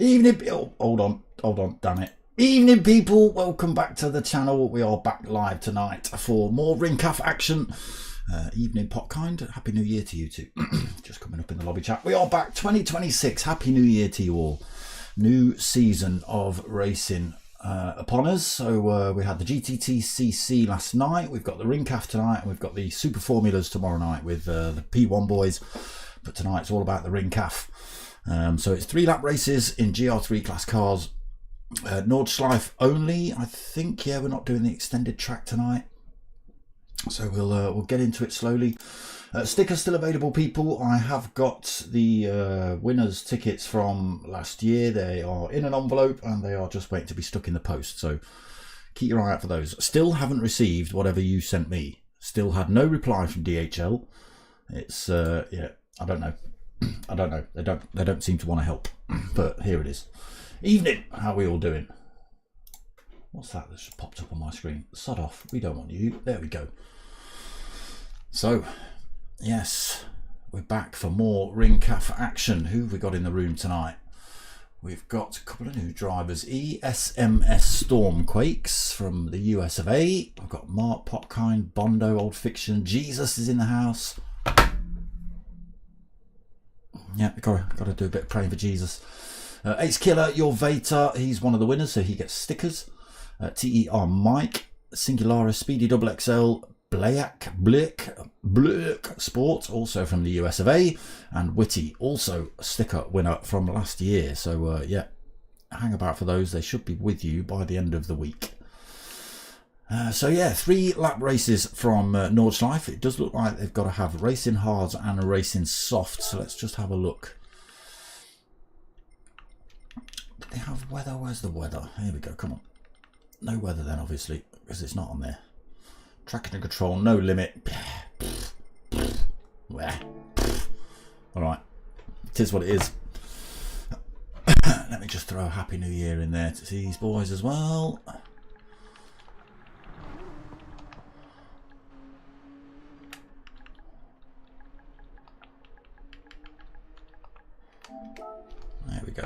Evening, hold on, damn it. Evening people, welcome back to the channel. We are back live tonight for more Ringcaf action. Evening Potkind, Happy New Year to you too. Just coming up in the lobby chat. We are back 2026, Happy New Year to you all. New season of racing upon us. So we had the GTTCC last night, we've got the Ringcaf tonight, and we've got the Super Formulas tomorrow night with the P1 boys. But tonight it's all about the Ringcaf. So it's 3 lap races in GR3 class cars, Nordshliefe only, I think. Yeah, we're not doing the extended track tonight, so we'll get into it slowly. Stickers still available, people. I have got the winners tickets from last year. They are in an envelope and they are just waiting to be stuck in the post, so keep your eye out for those. Still haven't received whatever you sent me. Still had no reply from DHL. It's yeah, I don't know. I don't know. They don't seem to want to help. But here it is. Evening. How are we all doing? What's that that's just popped up on my screen? Sod off. We don't want you. There we go. So, yes, we're back for more Ringcaf action. Who have we got in the room tonight? We've got a couple of new drivers. ESMS Stormquakes from the US of A. I've got Mark Popkind, Bondo, Old Fiction. Jesus is in the house. Yeah, got to do a bit of praying for Jesus. Ace Killer, your Vater, he's one of the winners, so he gets stickers. TER Mike, Singularis, Speedy Double XL, Blick Sport, also from the US of A, and Witty, also a sticker winner from last year. So yeah, hang about for those. They should be with you by the end of the week. So yeah, 3 lap races from Nordshliefe. It does look like they've got to have racing hards and racing soft. So let's just have a look. Do they have weather? Where's the weather? Here we go. Come on. No weather then, obviously, because it's not on there. Tracking and control, no limit. All right, it is what it is. Let me just throw a Happy New Year in there to these boys as well. There we go.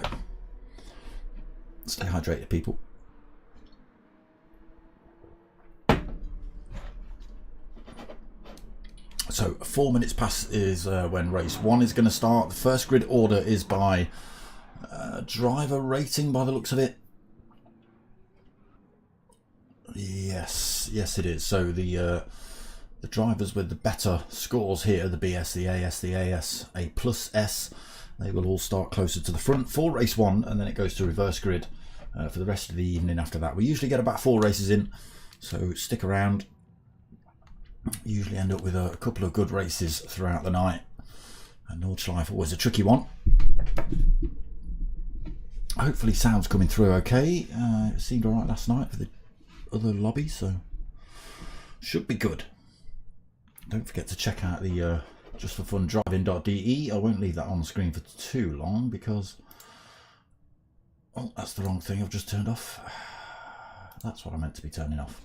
Stay hydrated, people. So 4 minutes past is when race 1 is going to start. The first grid order is by driver rating, by the looks of it. Yes, it is. So the drivers with the better scores here, the BS, the AS, the AS, A plus S, they will all start closer to the front for race 1, and then it goes to reverse grid for the rest of the evening after that. We usually get about 4 races in, so stick around. Usually end up with a couple of good races throughout the night. And Nordshliefe always a tricky one. Hopefully sound's coming through okay. It seemed alright last night for the other lobby, so should be good. Don't forget to check out the just for fun driving.de. I won't leave that on the screen for too long because, oh, that's the wrong thing I've just turned off. That's what I meant to be turning off,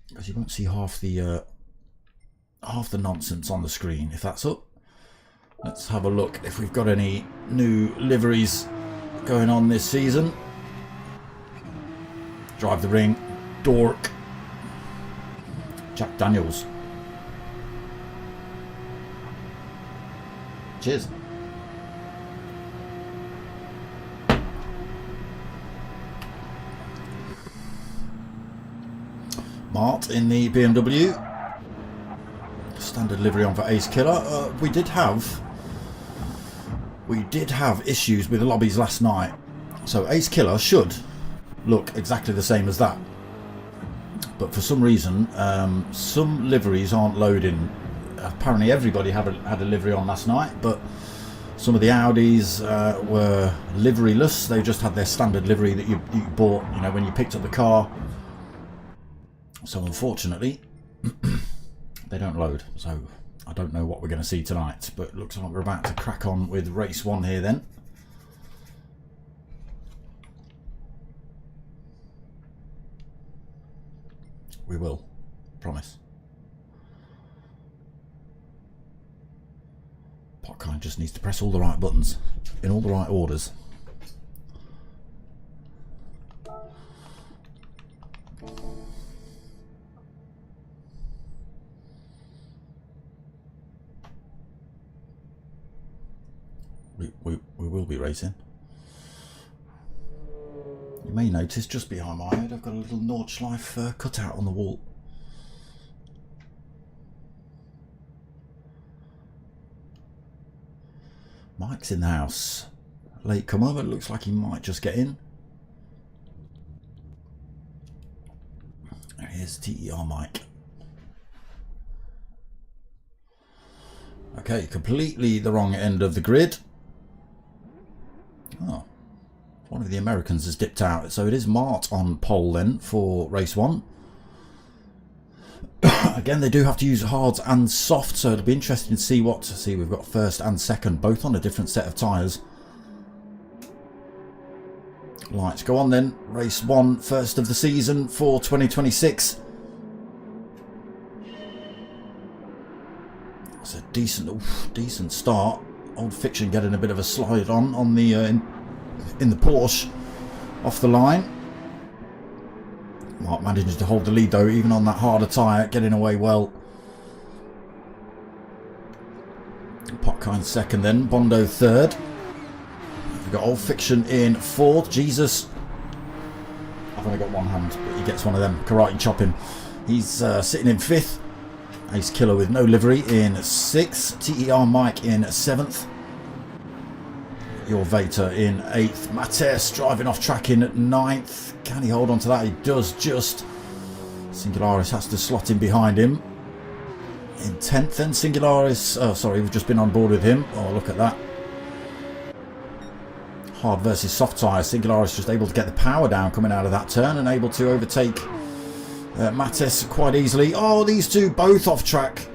because you won't see half the nonsense on the screen if that's up. Let's have a look if we've got any new liveries going on this season. Drive the Ring, Dork, Jack Daniels. Cheers. Mart in the BMW. Standard livery on for Ace Killer. We did have issues with the lobbies last night, so Ace Killer should look exactly the same as that. But for some reason, some liveries aren't loading. Apparently everybody had a livery on last night, but some of the Audis were liveryless. They just had their standard livery that you bought, you know, when you picked up the car. So unfortunately, they don't load. So I don't know what we're going to see tonight, but it looks like we're about to crack on with race 1 here then. We will, promise. Potkind just needs to press all the right buttons in all the right orders. We will be racing. You may notice just behind my head I've got a little Nordschleife cutout on the wall. Mike's in the house. Late comer, but it looks like he might just get in. Here's TER Mike. Okay, completely the wrong end of the grid. Oh, one of the Americans has dipped out. So it is Mart on pole then for race 1. Again, they do have to use hards and soft, so it'll be interesting to see what. See, we've got first and second, both on a different set of tyres. Lights go on then. Race 1, first of the season for 2026. It's a decent start. Old Fiction getting a bit of a slide on the in the Porsche off the line. Mark manages to hold the lead though, even on that harder tyre, getting away well. Potkind second then, Bondo third. We've got Old Fiction in fourth. Jesus, I've only got one hand, but he gets one of them. Karate chop him. He's sitting in fifth. Ace Killer with no livery in sixth. TER Mike in seventh. Your Vater in 8th. Mates driving off track in 9th. Can he hold on to that? He does just. Singularis has to slot in behind him. In 10th then Singularis. Oh, sorry, we've just been on board with him. Oh, look at that. Hard versus soft tyre. Singularis just able to get the power down coming out of that turn and able to overtake Mates quite easily. Oh, these two both off track.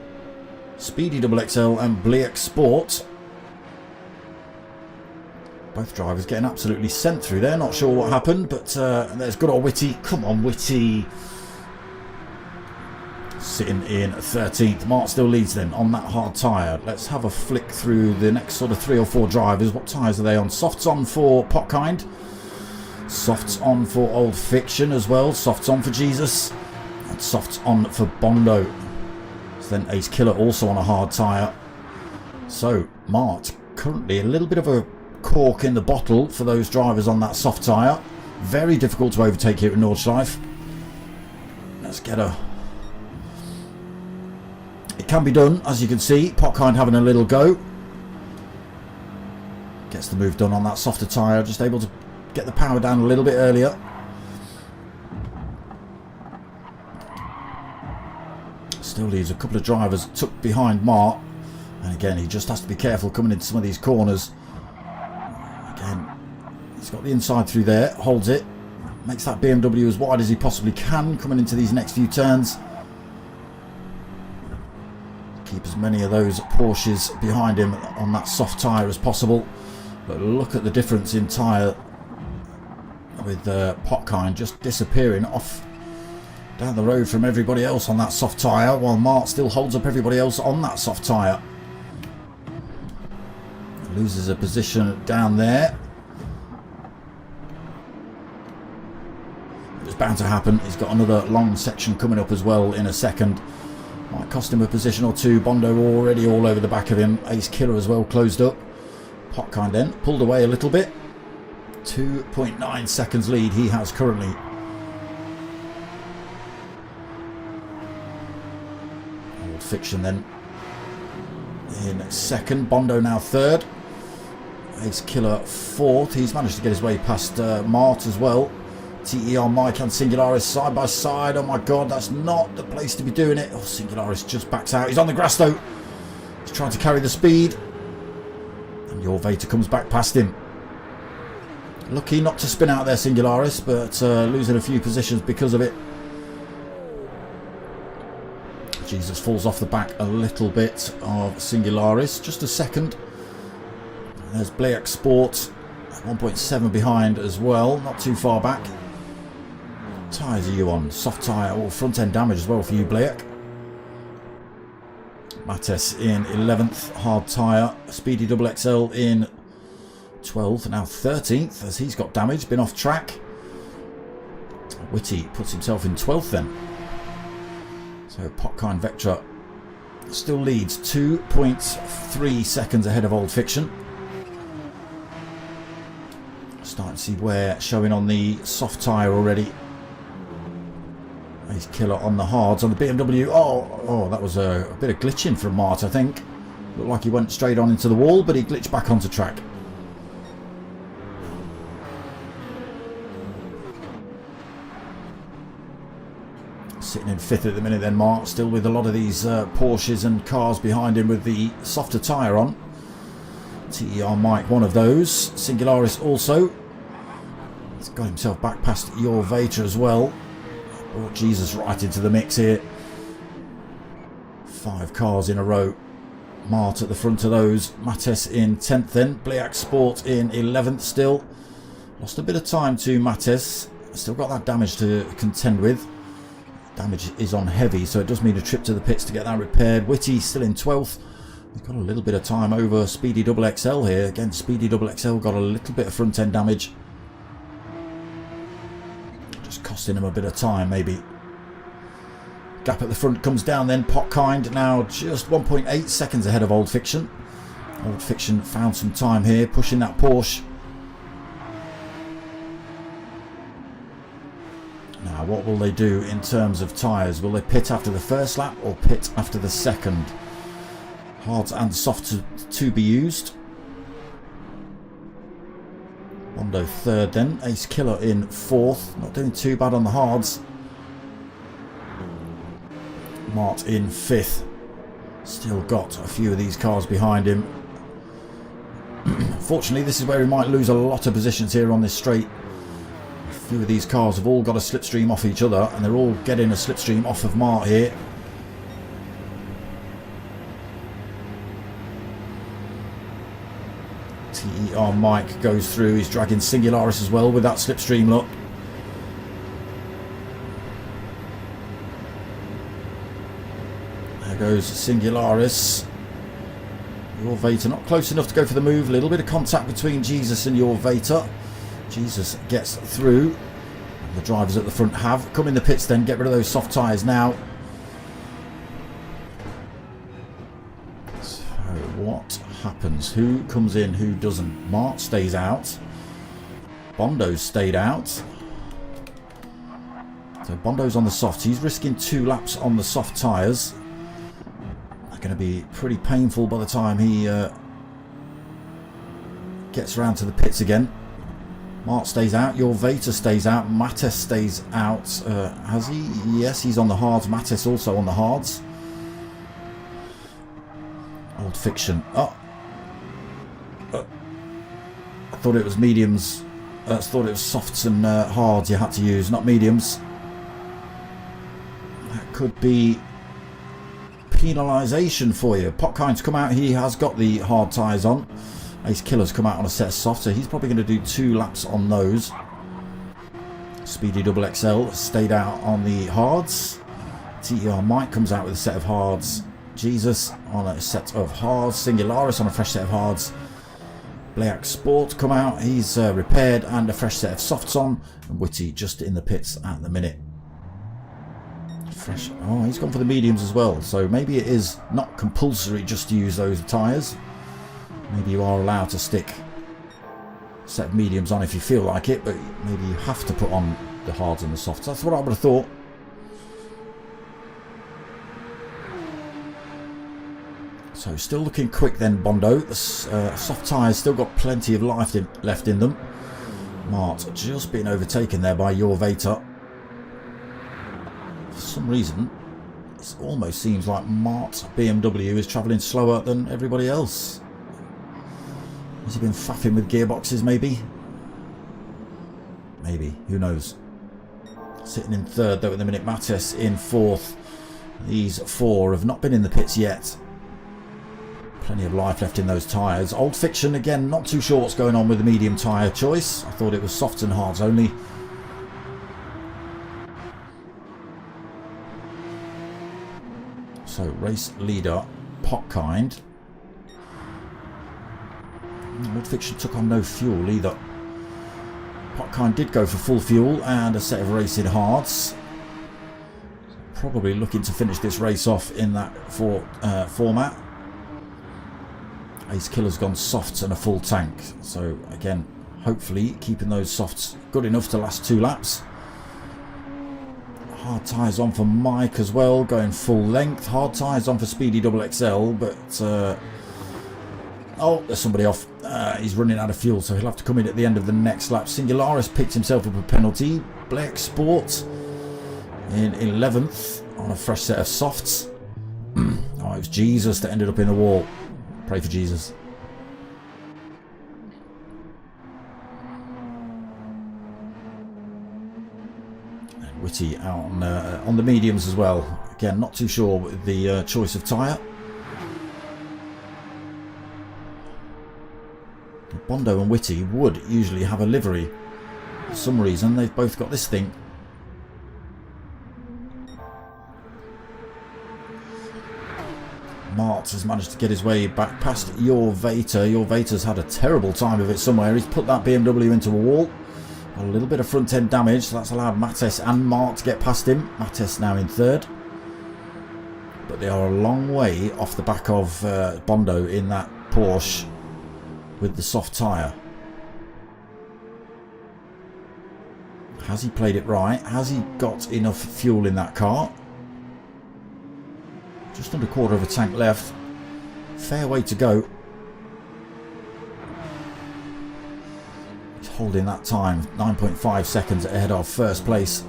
Speedy XXL and Bleak Sport. Both drivers getting absolutely sent through there. Not sure what happened, but there's good old Whitty. Come on, Whitty. Sitting in 13th. Mark still leads then on that hard tyre. Let's have a flick through the next sort of 3 or 4 drivers. What tyres are they on? Softs on for Potkind. Softs on for Old Fiction as well. Softs on for Jesus. And softs on for Bondo. So then Ace Killer also on a hard tyre. So Mart currently a little bit of a cork in the bottle for those drivers on that soft tyre. Very difficult to overtake here at Nordschleife. Let's get a... It can be done, as you can see. Potkind having a little go. Gets the move done on that softer tyre. Just able to get the power down a little bit earlier. Still leaves a couple of drivers tucked behind Mart. And again, he just has to be careful coming into some of these corners. Again, he's got the inside through there, holds it, makes that BMW as wide as he possibly can coming into these next few turns. Keep as many of those Porsches behind him on that soft tyre as possible. But look at the difference in tyre with Potkind just disappearing off down the road from everybody else on that soft tyre, while Mart still holds up everybody else on that soft tyre. Loses a position down there. It's bound to happen. He's got another long section coming up as well in a second. Might cost him a position or two. Bondo already all over the back of him. Ace Killer as well closed up. Potkind then pulled away a little bit. 2.9 seconds lead he has currently. Old Fiction then in second. Bondo now third. Ace Killer fourth. He's managed to get his way past Mart as well. TER, Mike and Singularis side by side. Oh my god, that's not the place to be doing it. Oh, Singularis just backs out. He's on the grass though. He's trying to carry the speed. And your Vader comes back past him. Lucky not to spin out there, Singularis, but losing a few positions because of it. Jesus falls off the back a little bit of Singularis. Just a second. There's Blayak Sport, 1.7 behind as well. Not too far back. Tyres are you on? Soft tyre or front end damage as well for you, Blayak. Mattes in 11th. Hard tyre. Speedy Double XL in 12th. Now 13th as he's got damage. Been off track. Witty puts himself in 12th then. So Popkind Vectra still leads 2.3 seconds ahead of Old Fiction. Starting to see wear showing on the soft tyre already. Ace Killer on the hards on the BMW. Oh, that was a bit of glitching from Mart, I think. Looked like he went straight on into the wall, but he glitched back onto track. Sitting in 5th at the minute then, Mart, still with a lot of these Porsches and cars behind him with the softer tyre on. TER Mike, one of those. Singularis also. He's got himself back past your Vader as well. Brought Jesus right into the mix here. 5 cars in a row. Mart at the front of those. Mattes in 10th then. Blayak Sport in 11th still. Lost a bit of time to Mattes. Still got that damage to contend with. Damage is on heavy, so it does mean a trip to the pits to get that repaired. Witty still in 12th. We've got a little bit of time over Speedy Double XL here. Again, Speedy Double XL got a little bit of front end damage. Just costing him a bit of time, maybe. Gap at the front comes down then. Popkind now just 1.8 seconds ahead of Old Fiction. Old Fiction found some time here, pushing that Porsche. Now, what will they do in terms of tyres? Will they pit after the first lap or pit after the second? Hards and soft to be used. Bondo third then. Ace Killer in 4th. Not doing too bad on the hards. Mart in 5th. Still got a few of these cars behind him. Fortunately, this is where he might lose a lot of positions here on this straight. A few of these cars have all got a slipstream off each other, and they're all getting a slipstream off of Mart here. TER Mike goes through. He's dragging Singularis as well with that slipstream look. There goes Singularis. Your Vader not close enough to go for the move. A little bit of contact between Jesus and your Vader. Jesus gets through. And the drivers at the front have come in the pits then. Get rid of those soft tyres now. So what happens? Who comes in, who doesn't? Mart stays out. Bondo's stayed out. So Bondo's on the soft. He's risking 2 laps on the soft tyres. They're going to be pretty painful by the time he gets around to the pits again. Mart stays out. Your Vader stays out. Mattes stays out. Has he? Yes, he's on the hards. Mattes also on the hards. Old Fiction. Oh. I thought it was mediums. I thought it was softs and hards you had to use, not mediums. That could be penalisation for you. Popkind's come out. He has got the hard tyres on. Ace Killer's come out on a set of soft, so he's probably going to do 2 laps on those. Speedy Double XL stayed out on the hards. TER Mike comes out with a set of hards. Jesus on a set of hards. Singularis on a fresh set of hards. Blayak Sport come out. He's repaired and a fresh set of softs on. And Witty just in the pits at the minute. Fresh. Oh, he's gone for the mediums as well. So maybe it is not compulsory just to use those tyres. Maybe you are allowed to stick a set of mediums on if you feel like it, but maybe you have to put on the hards and the softs. That's what I would have thought. So still looking quick then, Bondo. The soft tyres still got plenty of life left in them. Mart just being overtaken there by Your Vater. For some reason, it almost seems like Mart's BMW is travelling slower than everybody else. Has he been faffing with gearboxes maybe? Maybe, who knows. Sitting in third though at the minute, Mattes in fourth. These four have not been in the pits yet. Plenty of life left in those tyres. Old Fiction again, not too sure what's going on with the medium tyre choice. I thought it was softs and hards only. So race leader Potkind. Old Fiction took on no fuel either. Potkind did go for full fuel and a set of racing hards. Probably looking to finish this race off in that format. Ace Killer's gone softs and a full tank. So again, hopefully keeping those softs good enough to last 2 laps. Hard tyres on for Mike as well, going full length. Hard tyres on for Speedy XXL, but oh, there's somebody off. He's running out of fuel, so he'll have to come in at the end of the next lap. Singularis picked himself up a penalty. Black Sport in 11th on a fresh set of softs. Oh, it was Jesus that ended up in the wall. Pray for Jesus. And Whitty out on the mediums as well. Again, not too sure with the choice of tyre. Bondo and Whitty would usually have a livery. For some reason, they've both got this thing. Mart has managed to get his way back past Your Vater. Your Vater's had a terrible time of it somewhere. He's put that BMW into a wall. A little bit of front end damage, so that's allowed Mattes and Mart to get past him. Mattes now in third. But they are a long way off the back of Bondo in that Porsche with the soft tyre. Has he played it right? Has he got enough fuel in that car? Just under a quarter of a tank left. Fair way to go. He's holding that time. 9.5 seconds ahead of first place.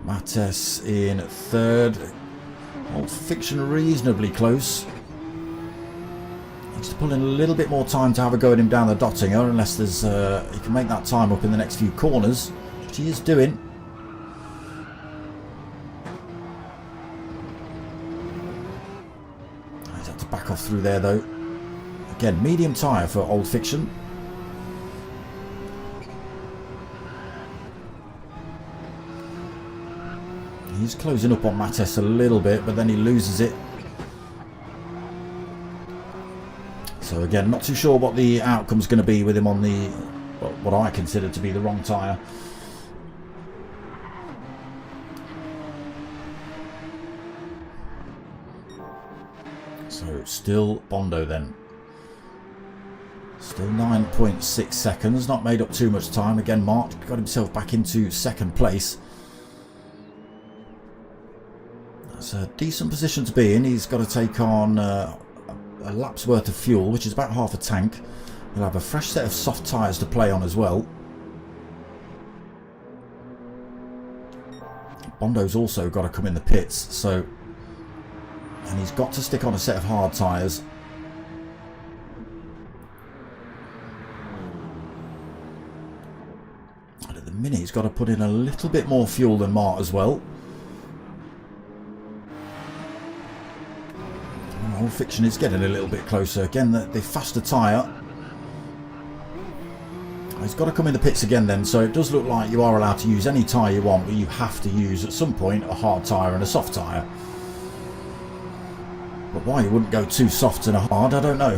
Mattes in third. Old Fiction reasonably close. Needs to pull in a little bit more time to have a go at him down the Dottinger, unless there's he can make that time up in the next few corners, which he is doing. He's had to back off through there though. Again, medium tyre for Old Fiction. He's closing up on Mattes a little bit, but then he loses it. So again, not too sure what the outcome's going to be with him on the, well, what I consider to be the wrong tyre. So still Bondo then. Still 9.6 seconds, not made up too much time. Again, Mark got himself back into second place. That's a decent position to be in. He's got to take on a lap's worth of fuel, which is about half a tank. He'll have a fresh set of soft tyres to play on as well. Bondo's also got to come in the pits, so, and he's got to stick on a set of hard tyres. And at the minute he's got to put in a little bit more fuel than Mart as well. Old Fiction is getting a little bit closer. Again, the faster tyre. He's got to come in the pits again then, so it does look like you are allowed to use any tyre you want, but you have to use at some point a hard tyre and a soft tyre. But why you wouldn't go two softs and a hard, I don't know.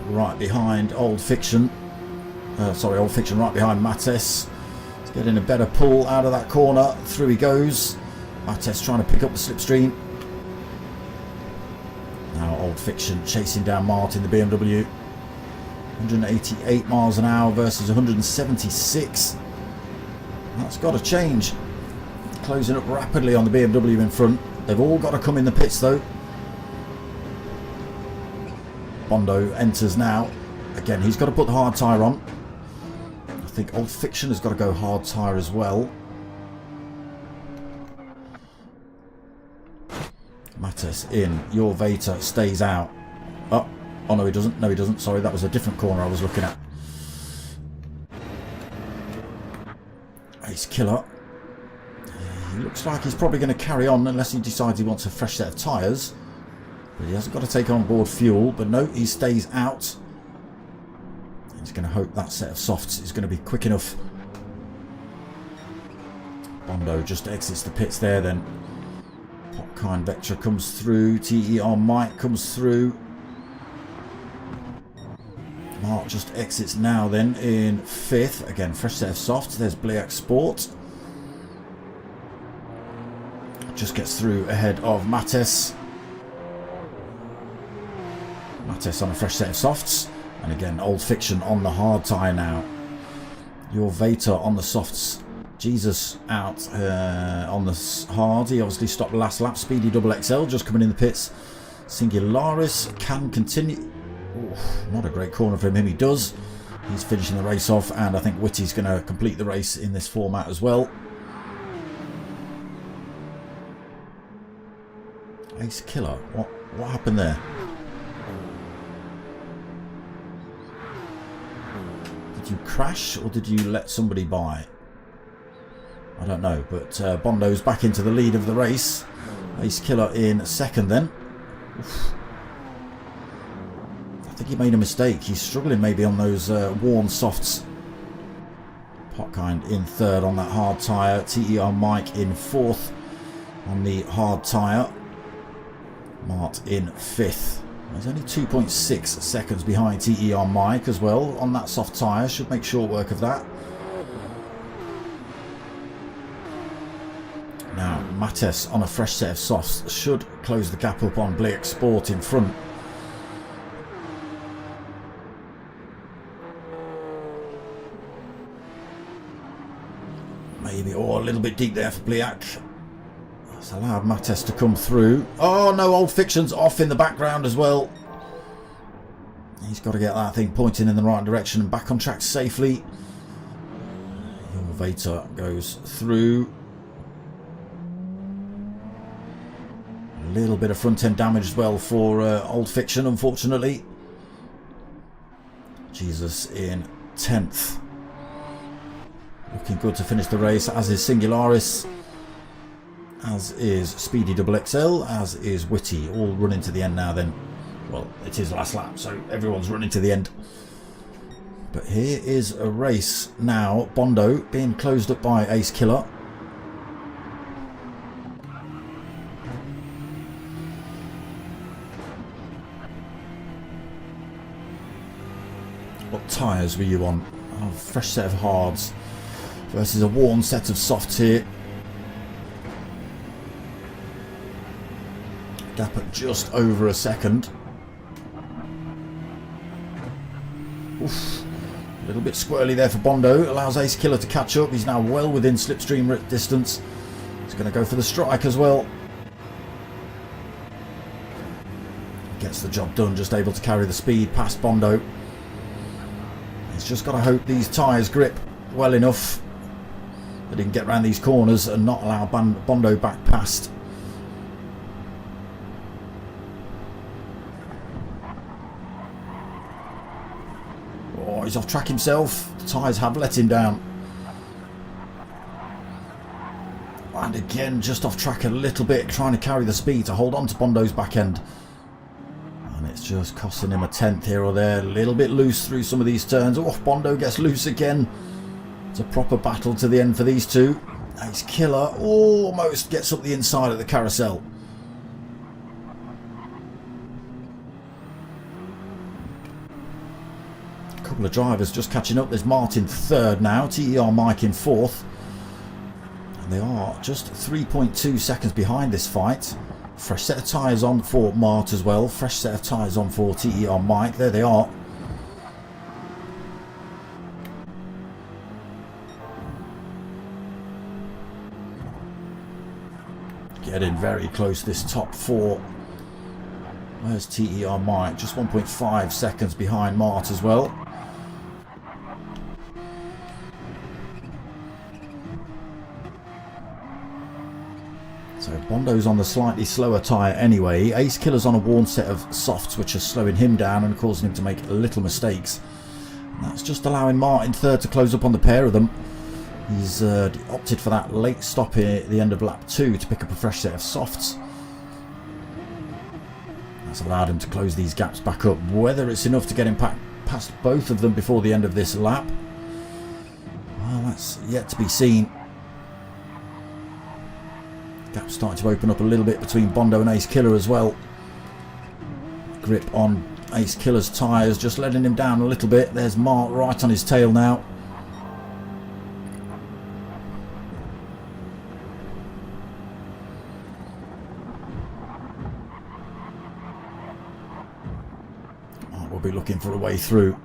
Right behind Old Fiction. Sorry, Old Fiction right behind Mattes. He's getting a better pull out of that corner. Through he goes. Mattes trying to pick up the slipstream. Now Old Fiction chasing down Mart in the BMW. 188 miles an hour versus 176. That's got to change. closing up rapidly on the BMW in front. They've all got to come in the pits though. Bondo enters now. Again, he's got to put the hard tyre on. I think Old Fiction has got to go hard tyre as well. Mattes in. Your Vater stays out. Oh no he doesn't. No he doesn't. Sorry, that was a different corner I was looking at. Ace Killer. He looks like he's probably going to carry on unless he decides he wants a fresh set of tyres. But he hasn't got to take on board fuel. But no, he stays out. He's going to hope that set of softs is going to be quick enough. Bondo just exits the pits there then. Popkind Vectra comes through. TER Mike comes through. Mark just exits now then in 5th. Again, fresh set of softs. There's Bliak Sport. Just gets through ahead of Mattes. Mattes on a fresh set of softs. And again, Old Fiction on the hard tyre now. Your Vater on the softs. Jesus out on the hard. He obviously stopped the last lap. Speedy Double XL just coming in the pits. Singularis can continue. Ooh, not a great corner for him. He does. He's finishing the race off. And I think Whitty's going to complete the race in this format as well. Ace Killer. What happened there? Did you crash or did you let somebody by? I don't know, but Bondo's back into the lead of the race. Ace Killer in 2nd then. Oof. I think he made a mistake. He's struggling maybe on those worn softs. Popkind in 3rd on that hard tyre. TER Mike in 4th on the hard tyre. Mart in 5th. He's only 2.6 seconds behind TER Mike as well on that soft tyre. Should make short work of that. Now Mattes on a fresh set of softs should close the gap up on Bliak Sport in front. Maybe, a little bit deep there for Bliak. It's allowed Mattes to come through. Oh no, Old Fiction's off in the background as well. He's got to get that thing pointing in the right direction and back on track safely. Vater goes through. A little bit of front end damage as well for Old Fiction, unfortunately. Jesus in 10th. Looking good to finish the race, as is Singularis. As is Speedy Double XL, as is Whitty, all running to the end now then. Well, it is the last lap, so everyone's running to the end. But here is a race now. Bondo being closed up by Ace Killer. What tyres were you on? Oh, fresh set of hards versus a worn set of softs here. Gap at just over a second. Oof. A little bit squirrely there for Bondo. Allows Ace Killer to catch up. He's now well within slipstream distance. He's going to go for the strike as well. Gets the job done. Just able to carry the speed past Bondo. He's just got to hope these tyres grip well enough that he can get around these corners and not allow Bondo back past. He's off track himself. The tyres have let him down. And again, just off track a little bit, trying to carry the speed to hold on to Bondo's back end. And it's just costing him a 10th here or there. A little bit loose through some of these turns. Oh, Bondo gets loose again. It's a proper battle to the end for these two. Ace Killer almost gets up the inside of the carousel. Couple of drivers just catching up. There's Martin 3rd now, TER Mike in 4th, and they are just 3.2 seconds behind this fight. Fresh set of tyres on for Mart as well, fresh set of tyres on for TER Mike. There they are. getting very close, this top four. Where's TER Mike? Just 1.5 seconds behind Mart as well. So Bondo's on the slightly slower tyre anyway. Ace Killer's on a worn set of softs, which are slowing him down and causing him to make little mistakes. And that's just allowing Mart in third to close up on the pair of them. He's opted for that late stop here at the end of lap 2 to pick up a fresh set of softs. That's allowed him to close these gaps back up. Whether it's enough to get him past both of them before the end of this lap, well, that's yet to be seen. Gap's starting to open up a little bit between Bondo and Ace Killer as well. Grip on Ace Killer's tyres, just letting him down a little bit. There's Mart right on his tail now. We'll be looking for a way through.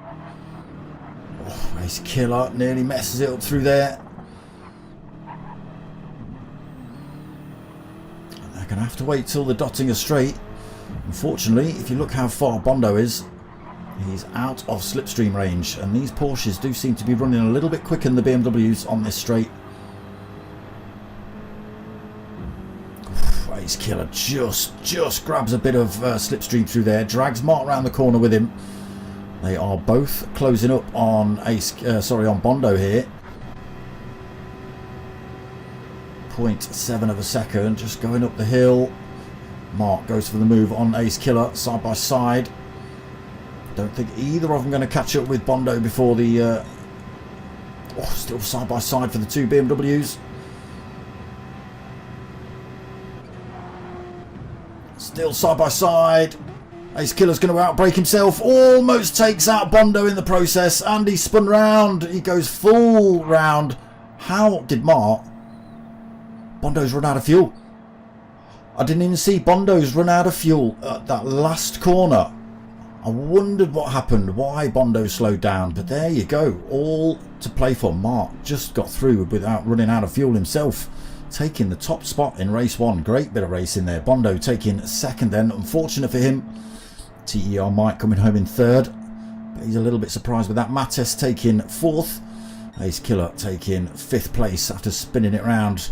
Oh, Ace Killer nearly messes it up through there. And they're going to have to wait till the dotting is straight. Unfortunately, if you look how far Bondo is, he's out of slipstream range, and these Porsches do seem to be running a little bit quicker than the BMWs on this straight. Ace Killer just grabs a bit of slipstream through there, drags Mart around the corner with him. They are both closing up on on Bondo here. 0.7 of a second, just going up the hill. Mart goes for the move on Ace Killer, side by side. Don't think either of them going to catch up with Bondo before the... still side by side for the two BMWs. Still side by side. Ace Killer's going to outbrake himself. Almost takes out Bondo in the process. And he spun round. He goes full round. How did Mart? Bondo's run out of fuel. I didn't even see Bondo's run out of fuel at that last corner. I wondered what happened. Why Bondo slowed down. But there you go. All to play for. Mart just got through without running out of fuel himself, taking the top spot in race 1. Great bit of racing there. Bondo taking second then. Unfortunate for him. TER Mike coming home in third. But he's a little bit surprised with that. Mattes taking fourth. Ace Killer taking 5th place after spinning it round,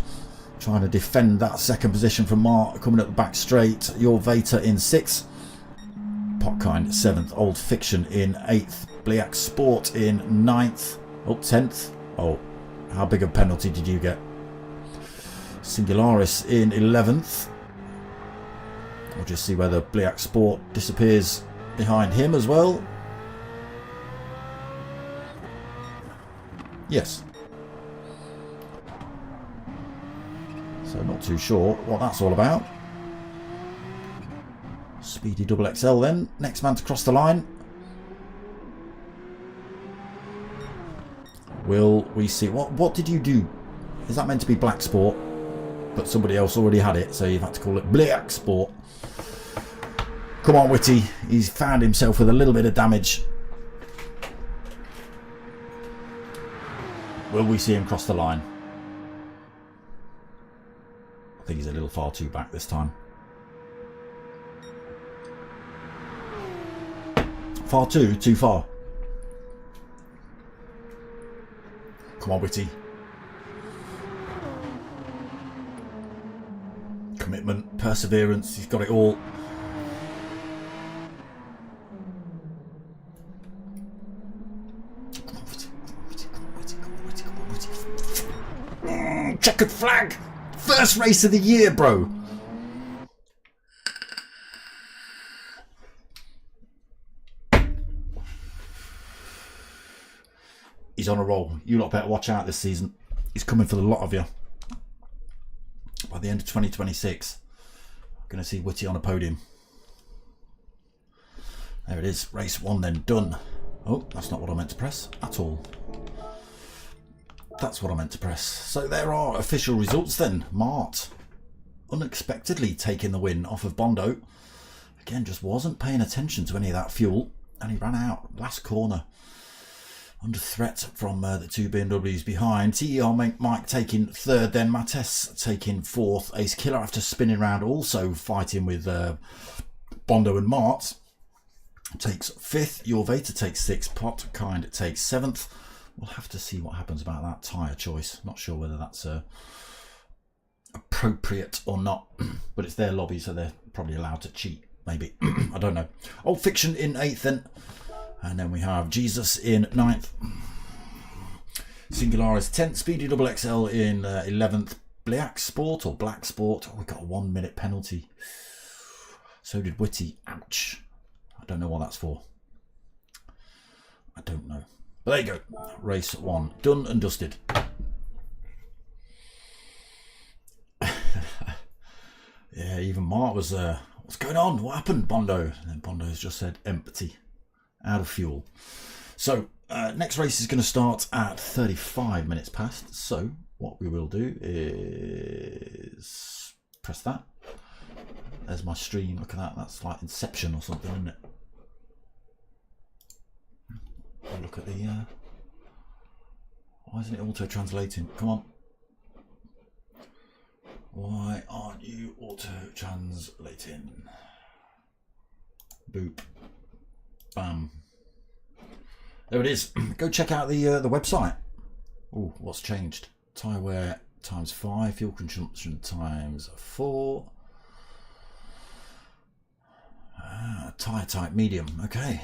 trying to defend that second position from Mart coming up the back straight. Your Vater in 6th. Potkind 7th. Old Fiction in 8th. Bliak Sport in 9th. Oh, 10th. Oh, how big a penalty did you get? Singularis in 11th. We'll just see whether Bliak Sport disappears behind him as well. Yes. So not too sure what that's all about. Speedy double XL then. Next man to cross the line. Will we see? What did you do? Is that meant to be Black Sport? But somebody else already had it, so you've had to call it Bliak Sport. Come on, Whitty. He's found himself with a little bit of damage. Will we see him cross the line? I think he's a little far too back this time. Far too far. Come on, Whitty. Commitment, perseverance, he's got it all. Checkered flag! First race of the year, bro! He's on a roll. You lot better watch out this season. He's coming for the lot of you. By the end of 2026, I'm going to see Whitty on a podium. There it is. Race 1 then done. Oh, that's not what I meant to press at all. That's what I meant to press. So there are official results then. Mart unexpectedly taking the win off of Bondo. Again, just wasn't paying attention to any of that fuel, and he ran out last corner. under threat from the two BMWs behind. TER Mike taking third, then Mattes taking fourth. Ace Killer, after spinning around, also fighting with Bondo and Mart, takes fifth. Your Vator takes sixth. Pot Kind takes seventh. We'll have to see what happens about that tyre choice. Not sure whether that's appropriate or not, but it's their lobby, so they're probably allowed to cheat, maybe. I don't know. Old Fiction in 8th then, and then we have Jesus in 9th, Singularis 10th, Speedy Double XL in 11th, Black Sport or Black Sport. Oh, we got a 1 minute penalty. So did Witty. Ouch. I don't know what that's for. I don't know. But there you go. Race 1 done and dusted. Yeah, even Mark was what's going on? What happened, Bondo? And then Bondo's just said empty, out of fuel. So next race is going to start at 35 minutes past. So what we will do is press that. There's my stream. Look at that. That's like Inception or something, isn't it? Look at the. Why isn't it auto translating? Come on. Why aren't you auto-translating? Boop. Bam. There it is. Go check out the website. Oh, what's changed? Tyre wear times 5, fuel consumption times 4. Tyre type medium. Okay.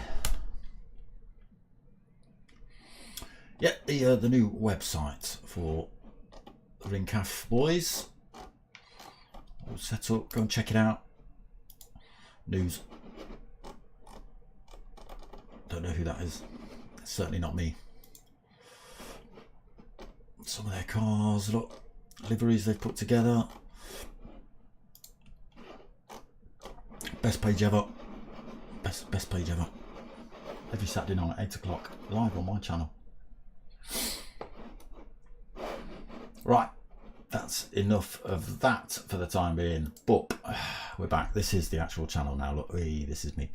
Yeah, the new website for Ringcaf boys. All set up, go and check it out. News. Don't know who that is. It's certainly not me. Some of their cars, look, liveries they've put together. Best page ever. Best page ever. Every Saturday night, 8 o'clock, live on my channel. Right. That's enough of that for the time being, but we're back. This is the actual channel now. Look, this is me.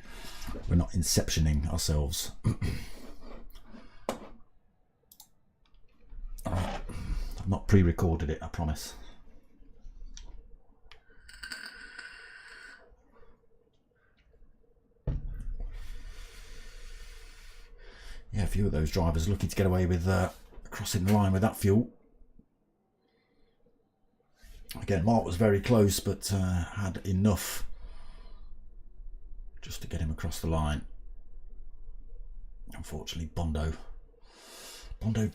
We're not inceptioning ourselves. Alright. I've not pre-recorded it, I promise. Yeah, a few of those drivers looking to get away with crossing the line with that fuel. Again, Mark was very close, but had enough just to get him across the line. Unfortunately, Bondo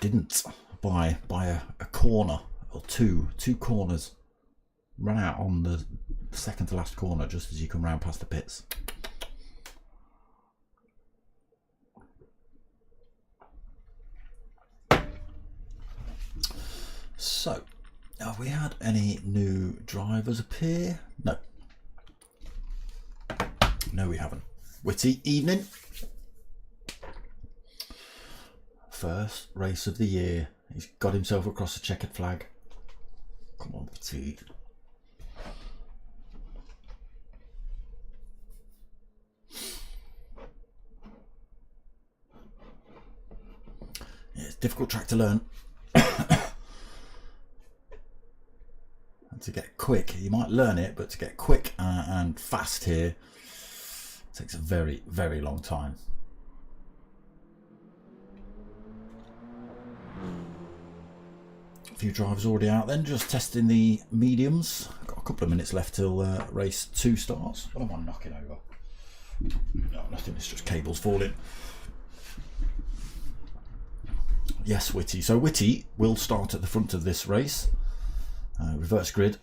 didn't by a corner or two corners. Ran out on the second to last corner just as you come round past the pits. So, have we had any new drivers appear? No. No, we haven't. Witty evening. First race of the year. He's got himself across a checkered flag. Come on, Witty. Yeah, it's a difficult track to learn. To get quick, you might learn it, but to get quick and fast here takes a very, very long time. A few drivers already out then, just testing the mediums. Got a couple of minutes left till race 2 starts. What am I knocking over? No, nothing, it's just cables falling. Yes, Witty. So Witty will start at the front of this race. Reverse grid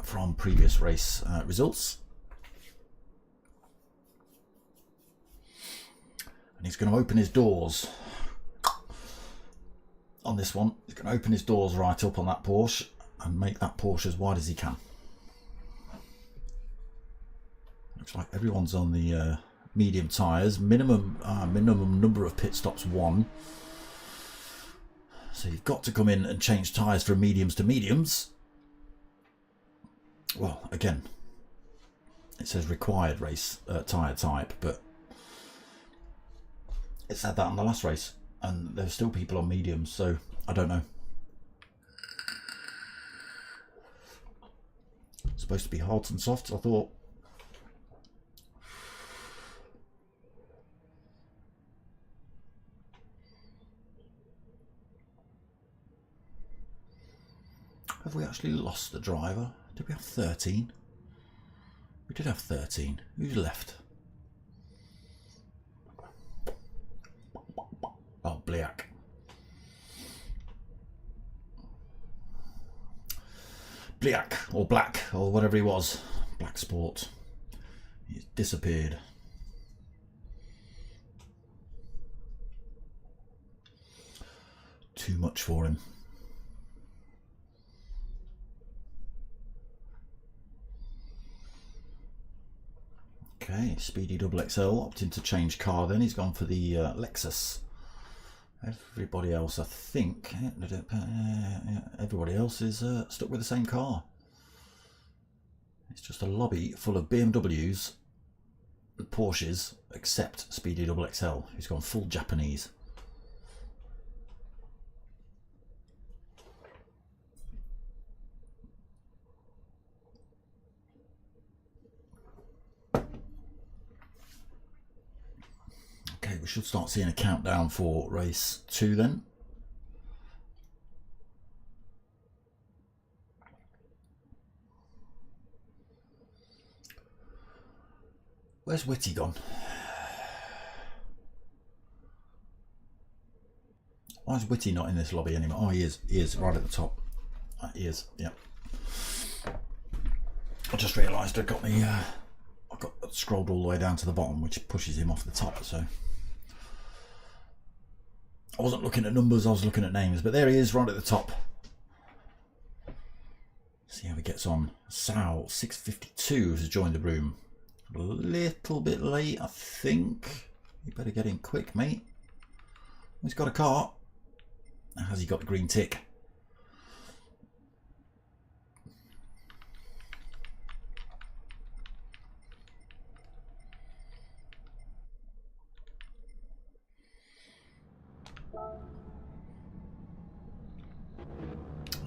from previous race results, and he's going to open his doors on this one. He's going to open his doors right up on that Porsche and make that Porsche as wide as he can. Looks like everyone's on the medium tyres. Minimum number of pit stops 1. So you've got to come in and change tyres from mediums to mediums. Well, again, it says required race tyre type, but it said that on the last race. and there's still people on mediums, so I don't know. It's supposed to be hard and soft, I thought. Have we actually lost the driver? Did we have 13? We did have 13. Who's left? Oh, Bliak. Bliak, or Black, or whatever he was. Black Sport. He's disappeared. Too much for him. Okay, Speedy Double XL opting to change car then. He's gone for the Lexus. Everybody else, I think, everybody else is stuck with the same car. It's just a lobby full of BMWs and Porsches, except Speedy Double XL, who's gone full Japanese. Okay, we should start seeing a countdown for race 2 then. Where's Whitty gone? Why is Whitty not in this lobby anymore? Oh, he is right at the top. He is, yeah. I just realised I got scrolled all the way down to the bottom, which pushes him off the top, so I wasn't looking at numbers, I was looking at names, but there he is right at the top. See how he gets on. Sal 652 has joined the room. A little bit late, I think. You better get in quick, mate. He's got a car. Has he got the green tick?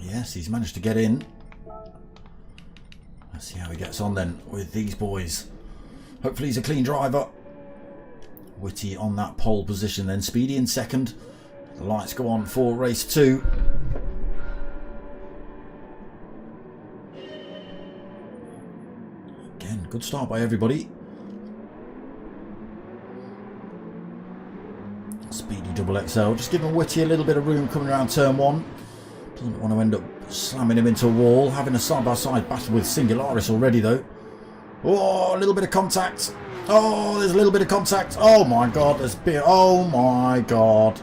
Yes, he's managed to get in. Let's see how he gets on then with these boys. Hopefully he's a clean driver. Whitty on that pole position then. Speedy in second. The lights go on for race 2. Again, good start by everybody. Speedy Double XL. Just giving Whitty a little bit of room coming around turn 1. Doesn't want to end up slamming him into a wall. Having a side-by-side battle with Singularis already though. Oh, a little bit of contact. Oh, there's a little bit of contact. Oh my god, there's been. Oh my god.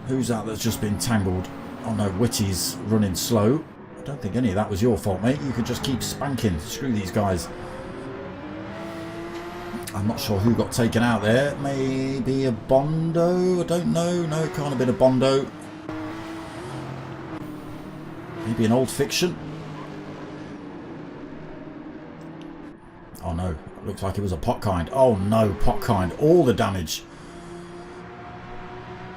Who's that that's just been tangled? Oh no, Whitty's running slow. I don't think any of that was your fault, mate. You could just keep spanking. Screw these guys. I'm not sure who got taken out there. Maybe a Bondo? I don't know. No, it can't have been a Bondo. Maybe an Old Fiction? Oh no, it looks like it was a Potkind. Oh no, Potkind. All the damage.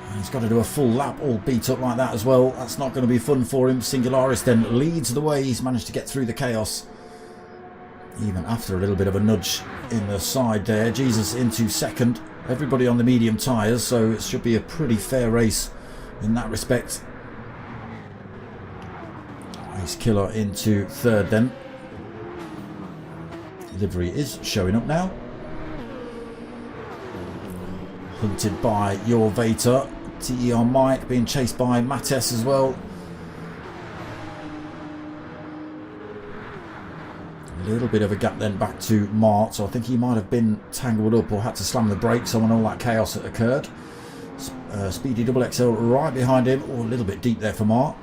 And he's got to do a full lap all beat up like that as well. That's not going to be fun for him. Singularis then leads the way. He's managed to get through the chaos. Even after a little bit of a nudge in the side there. Jesus into second. Everybody on the medium tyres, so it should be a pretty fair race in that respect. Race Killer into third then. Livery is showing up now. Hunted by Your Vator. TE on Mike, being chased by Mattes as well. A little bit of a gap then back to Mart, so I think he might have been tangled up or had to slam the brakes on all that chaos that occurred. Speedy Double XL right behind him, or a little bit deep there for Mart.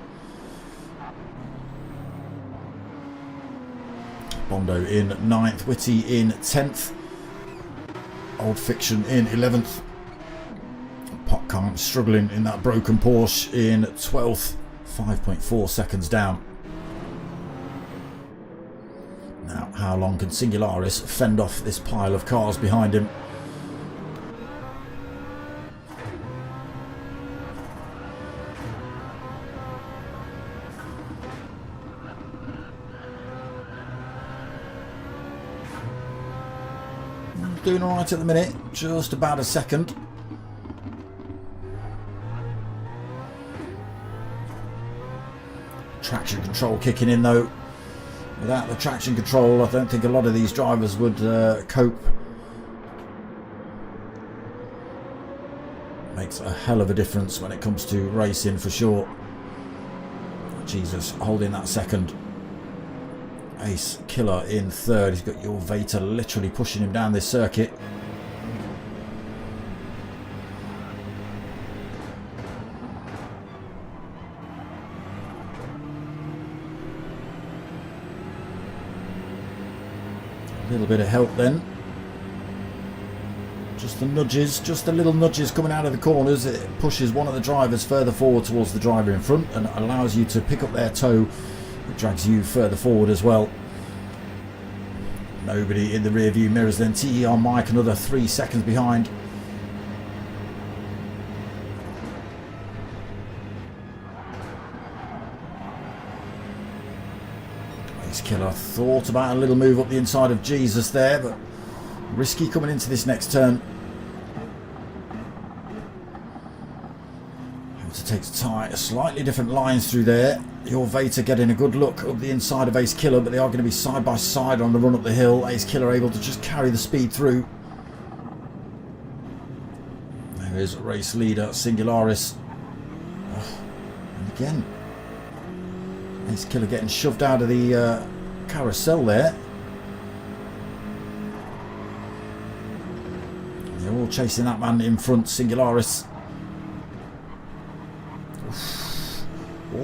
Bondo in 9th, Whitty in 10th, Old Fiction in 11th. Potkind struggling in that broken Porsche in 12th, 5.4 seconds down. Now, how long can Singularis fend off this pile of cars behind him? doing alright at the minute. Just about a second. Traction control kicking in though. Without the traction control, I don't think a lot of these drivers would cope. Makes a hell of a difference when it comes to racing for sure. Jesus holding that second. Ace Killer in third. He's got your Vader literally pushing him down this circuit. A little bit of help then. Just the nudges, just the little nudges coming out of the corners. It pushes one of the drivers further forward towards the driver in front and allows you to pick up their toe. It drags you further forward as well. Nobody in the rear view mirrors then. TER Mike another 3 seconds behind. Ace Killer thought about a little move up the inside of Jesus there, but risky coming into this next turn. Have to take slightly different lines through there. Your Vader getting a good look up the inside of Ace Killer, but they are going to be side by side on the run up the hill. Ace Killer able to just carry the speed through. There is race leader Singularis. Oh, and again, Ace Killer getting shoved out of the carousel there. They're all chasing that man in front, Singularis.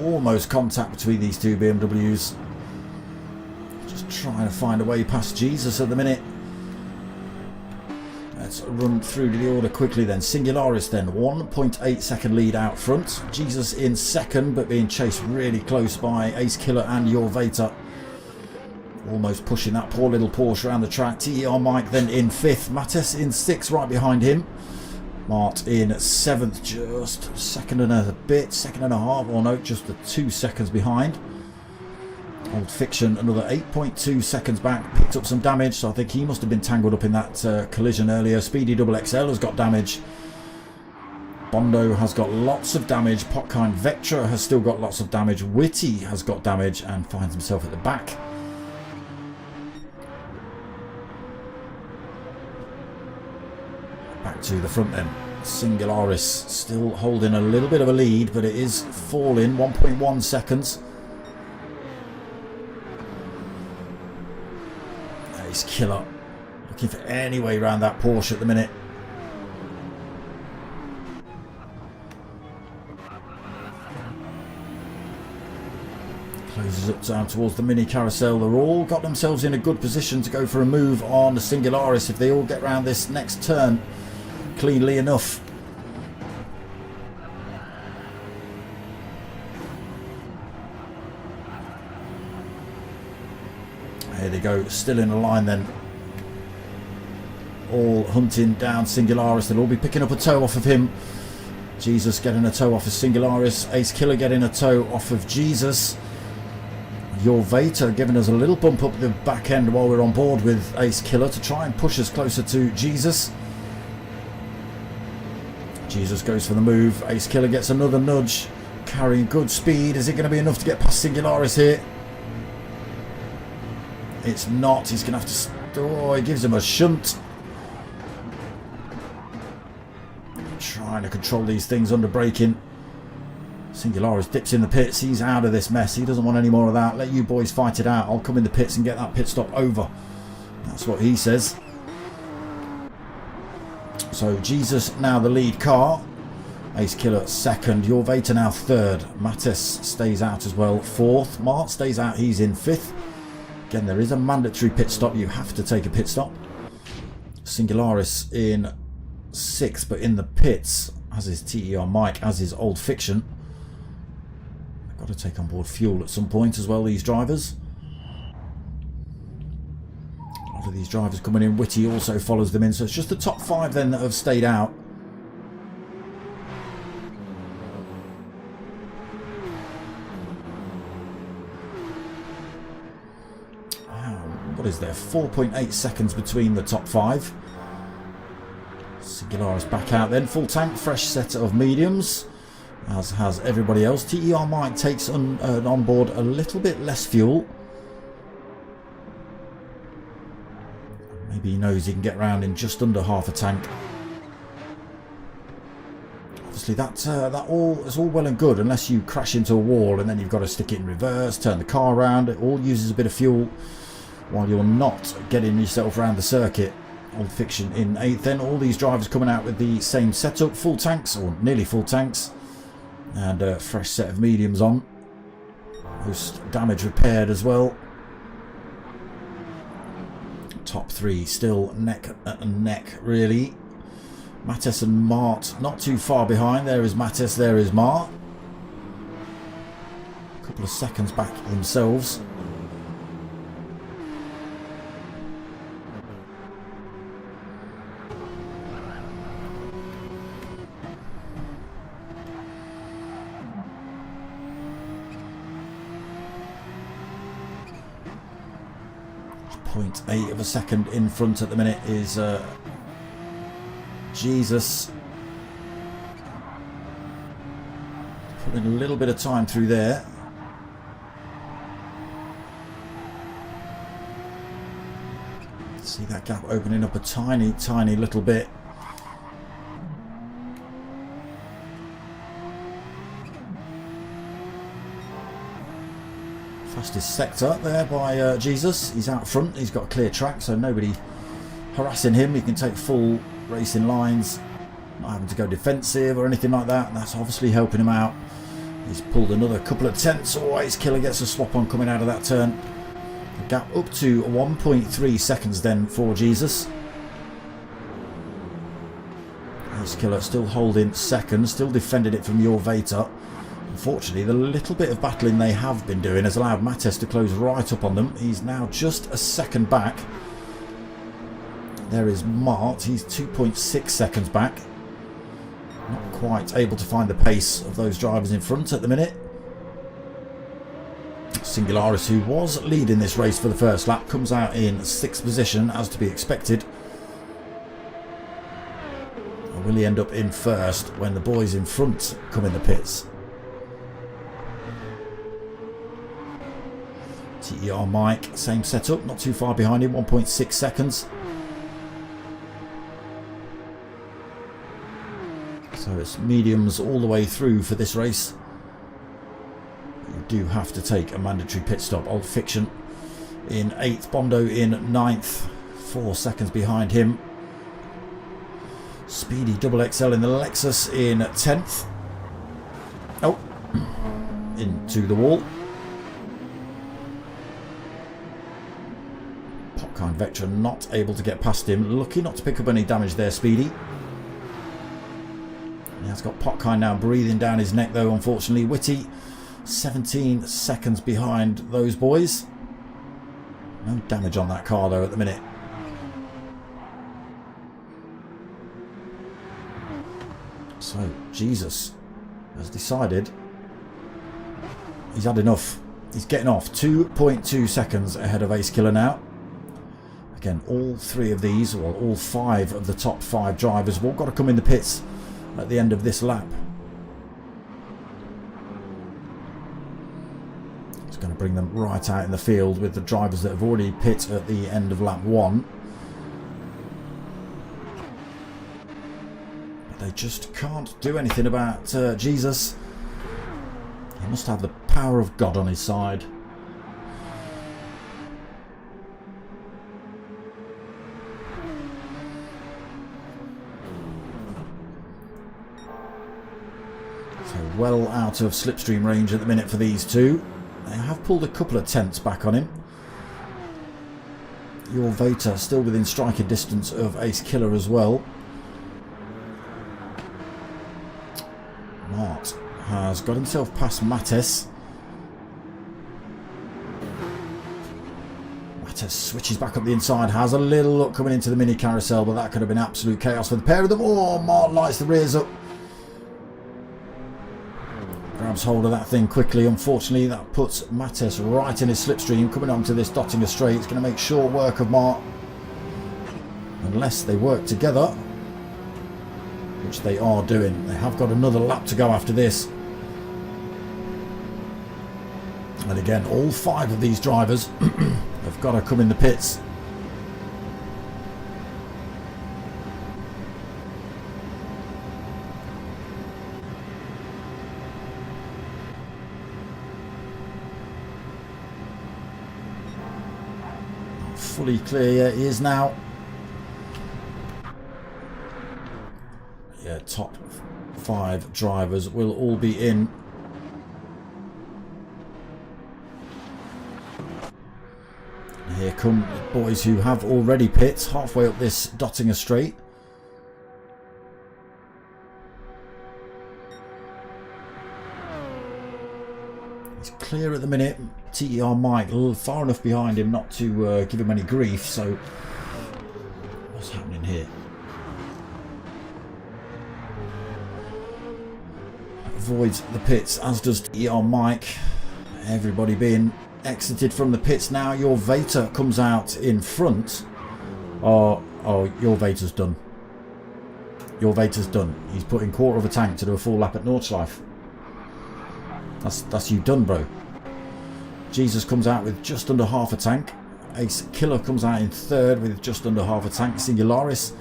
Almost contact between these two BMWs. Just trying to find a way past Jesus at the minute. Let's run through to the order quickly then. Singularis then, 1.8 second lead out front. Jesus in second, but being chased really close by Ace Killer and your Vader. Almost pushing that poor little Porsche around the track. TER Mike then in fifth. Mattes in sixth right behind him. Mart in seventh, just second and a bit, second and a half, or no, just the 2 seconds behind. Old Fiction another 8.2 seconds back, picked up some damage, so I think he must have been tangled up in that collision earlier. Speedy Double XL has got damage. Bondo has got lots of damage. Potkind Vectra has still got lots of damage. Witty has got damage and finds himself at the back. Back to the front then. Singularis still holding a little bit of a lead, but it is falling 1.1 seconds. Ace Killer looking for any way around that Porsche at the minute. Closes up down towards the mini carousel. They're all got themselves in a good position to go for a move on the Singularis if they all get around this next turn cleanly enough. Here they go, still in a line then. All hunting down Singularis. They'll all be picking up a toe off of him. Jesus getting a toe off of Singularis. Ace Killer getting a toe off of Jesus. Your Vader giving us a little bump up the back end while we're on board with Ace Killer to try and push us closer to Jesus. Jesus goes for the move. Ace Killer gets another nudge, carrying good speed. Is it going to be enough to get past Singularis here? It's not. He's going to have to... Oh, he gives him a shunt. Trying to control these things under braking. Singularis dips in the pits. He's out of this mess. He doesn't want any more of that. Let you boys fight it out. I'll come in the pits and get that pit stop over. That's what he says. So Jesus now the lead car. Ace Killer second. Your Vader now third. Mattes stays out as well, fourth. Mart stays out. He's in fifth. Again, there is a mandatory pit stop. You have to take a pit stop. Singularis in sixth, but in the pits, as is TER Mike, as is Old Fiction. They've got to take on board fuel at some point as well, these drivers. A lot of these drivers coming in. Witty also follows them in, so it's just the top five then that have stayed out. What is there? 4.8 seconds between the top five. Singularis back out then, full tank, fresh set of mediums, as has everybody else. TER Mike takes on board a little bit less fuel. Maybe he knows he can get around in just under half a tank. Obviously that all is all well and good unless you crash into a wall and then you've got to stick it in reverse, turn the car around. It all uses a bit of fuel while you're not getting yourself around the circuit. Old Fiction in 8th then. All these drivers coming out with the same setup, full tanks or nearly full tanks, and a fresh set of mediums on. Most damage repaired as well. Top 3 still neck and neck really. Mattes and Mart not too far behind. There is Mattes, there is Mart. A couple of seconds back themselves. .8 of a second in front at the minute is Jesus. Putting a little bit of time through there. See that gap opening up a tiny little bit. Fastest sector there by Jesus. He's out front, he's got a clear track, so nobody harassing him. He can take full racing lines, not having to go defensive or anything like that. That's obviously helping him out. He's pulled another couple of tenths. Always Killer gets a swap on coming out of that turn. The gap up to 1.3 seconds then for Jesus. Ace Killer still holding second, still defending it from your Vater. Unfortunately, the little bit of battling they have been doing has allowed Mattes to close right up on them. He's now just a second back. There is Mart. He's 2.6 seconds back. Not quite able to find the pace of those drivers in front at the minute. Singularis, who was leading this race for the first lap, comes out in 6th position, as to be expected. Or will he end up in first when the boys in front come in the pits? TER Mike, same setup, not too far behind him, 1.6 seconds. So it's mediums all the way through for this race. You do have to take a mandatory pit stop. Old Fiction in 8th, Bondo in 9th, 4 seconds behind him. Speedy Double XL in the Lexus in 10th. Oh, into the wall. Popkind Vectra not able to get past him. Lucky not to pick up any damage there, Speedy. He has got Popkind now breathing down his neck though, unfortunately. Witty 17 seconds behind those boys. No damage on that car though at the minute. So Jesus has decided he's had enough. He's getting off. 2.2 seconds ahead of Ace Killer now. Again, all 3 of these, or all 5 of the top 5 drivers have all got to come in the pits at the end of this lap. It's going to bring them right out in the field with the drivers that have already pit at the end of lap 1. But they just can't do anything about Jesus. He must have the power of God on his side. Well out of slipstream range at the minute for these two. They have pulled a couple of tenths back on him. Your Vater still within striking distance of Ace Killer as well. Mart has got himself past Mattes. Mattes switches back up the inside, has a little look coming into the mini carousel, but that could have been absolute chaos for the pair of them. Oh, Mart lights the rears up. Grabs hold of that thing quickly. Unfortunately, that puts Mattes right in his slipstream. Coming onto this Dottinger straight, it's going to make short work of Mart. Unless they work together. which they are doing. They have got another lap to go after this. And again, all 5 of these drivers have got to come in the pits. Fully clear, he is now. Yeah, top 5 drivers will all be in. And here come the boys who have already pit halfway up this Dottinger straight. He's clear at the minute. TER Mike far enough behind him not to give him any grief. So what's happening here? Avoids the pits, as does TER Mike. Everybody being exited from the pits now. Your Vater comes out in front. Oh, your Vater's done. Your Vater's done. He's putting quarter of a tank to do a full lap at Nordschleife. That's you done, bro. Jesus comes out with just under half a tank. Ace Killer comes out in 3rd with just under half a tank. Singularis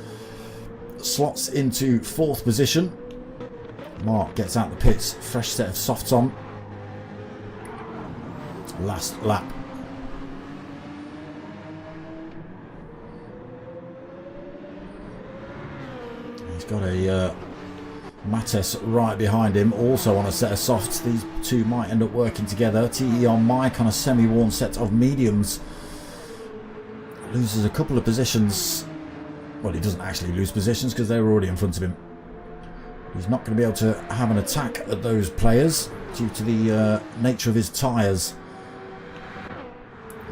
slots into 4th position. Mark gets out the pits. Fresh set of softs on. Last lap. He's got a Mattes right behind him, also on a set of softs. These two might end up working together. TER Mike on a semi-worn set of mediums. Loses a couple of positions. Well, he doesn't actually lose positions because they're already in front of him. He's not going to be able to have an attack at those players due to the nature of his tyres.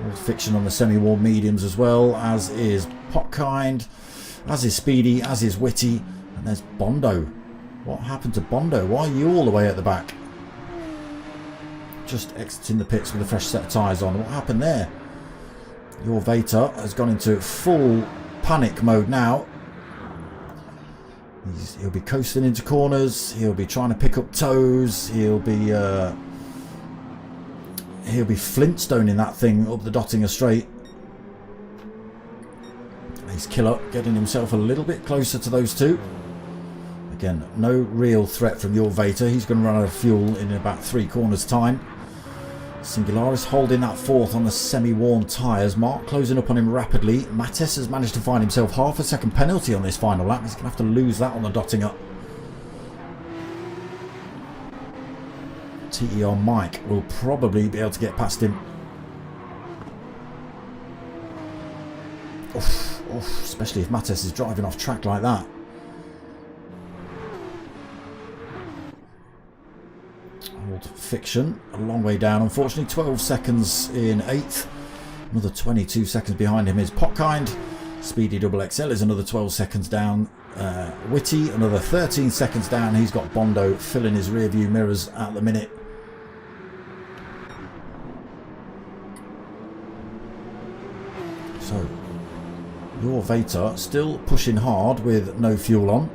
All Fiction on the semi-worn mediums as well, as is Potkind, as is Speedy, as is Witty, and there's Bondo. What happened to Bondo? Why are you all the way at the back? Just exiting the pits with a fresh set of tyres on. What happened there? Your Vater has gone into full panic mode now. He'll be coasting into corners. He'll be trying to pick up toes. He'll be Flintstoning that thing up the Dottinger straight. Ace Killer getting himself a little bit closer to those two. Again, no real threat from your Vater. He's going to run out of fuel in about 3 corners time. Singularis holding that 4th on the semi-worn tyres. Mark closing up on him rapidly. Mattes has managed to find himself half a second penalty on this final lap. He's going to have to lose that on the Dottinger. TER Mike will probably be able to get past him. Oof, especially if Mattes is driving off track like that. Old Fiction, a long way down unfortunately. 12 seconds in 8th. Another 22 seconds behind him is Potkind. Speedy Double XL is another 12 seconds down. Witty another 13 seconds down. He's got Bondo filling his rear view mirrors at the minute. So your Vater still pushing hard with no fuel on.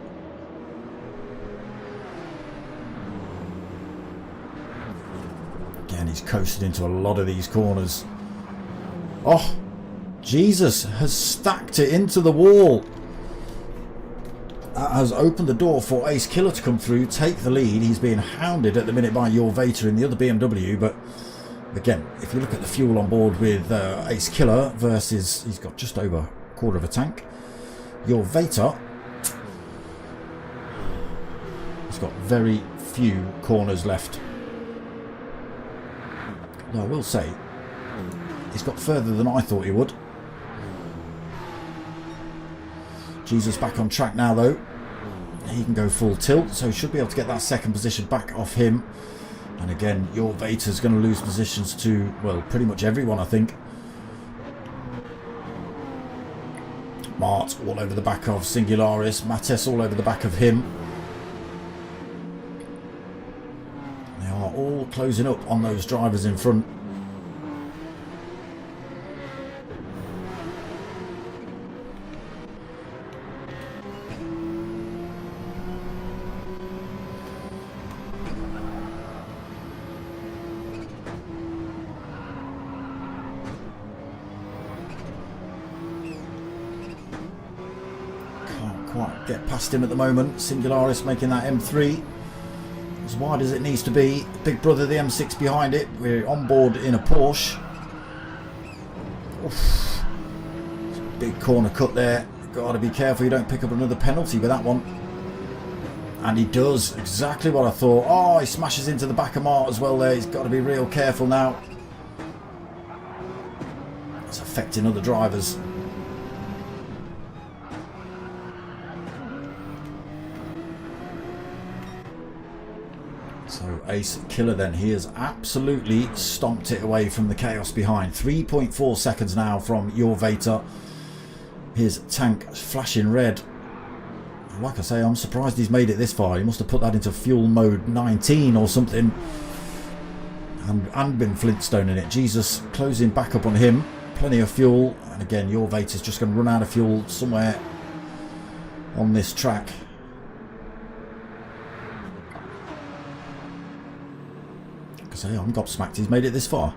Again, he's coasted into a lot of these corners. Oh, Jesus has stacked it into the wall. That has opened the door for Ace Killer to come through, take the lead. He's being hounded at the minute by your Vater in the other BMW, but again, if you look at the fuel on board with Ace Killer versus, he's got just over a quarter of a tank. Your Vater has got very few corners left. Though I will say, he's got further than I thought he would. Jesus back on track now though. He can go full tilt, so he should be able to get that second position back off him. And again, your Vater's going to lose positions to, well, pretty much everyone, I think. Mart all over the back of Singularis. Mattes all over the back of him. They are all closing up on those drivers in front. get past him at the moment. Singularis making that M3 as wide as it needs to be. Big brother, the M6 behind it. We're on board in a Porsche. Oof. Big corner cut there. Got to be careful you don't pick up another penalty with that one. And he does exactly what I thought. Oh, he smashes into the back of Mart as well there. He's got to be real careful now. It's affecting other drivers. So Ace Killer then, he has absolutely stomped it away from the chaos behind. 3.4 seconds now from Your Vater. His tank flashing red. Like I say, I'm surprised he's made it this far. He must have put that into fuel mode 19 or something. And been Flintstoning it. Jesus, closing back up on him. Plenty of fuel. And again, Your Vater's just going to run out of fuel somewhere on this track. Like I say, I'm gobsmacked he's made it this far.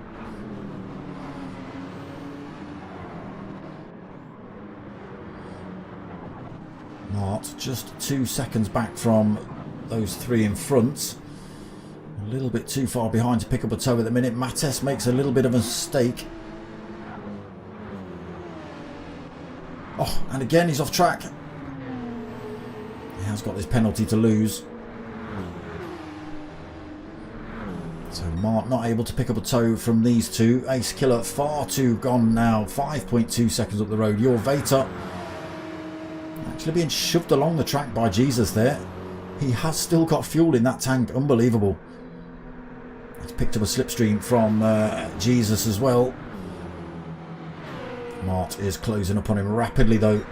Mart just 2 seconds back from those three in front. A little bit too far behind to pick up a toe at the minute. Mattes makes a little bit of a mistake. Oh, and again he's off track. He has got this penalty to lose. So Mart not able to pick up a toe from these two. Ace Killer far too gone now. 5.2 seconds up the road. Your Vater actually being shoved along the track by Jesus there. He has still got fuel in that tank. Unbelievable. He's picked up a slipstream from Jesus as well. Mart is closing up on him rapidly though.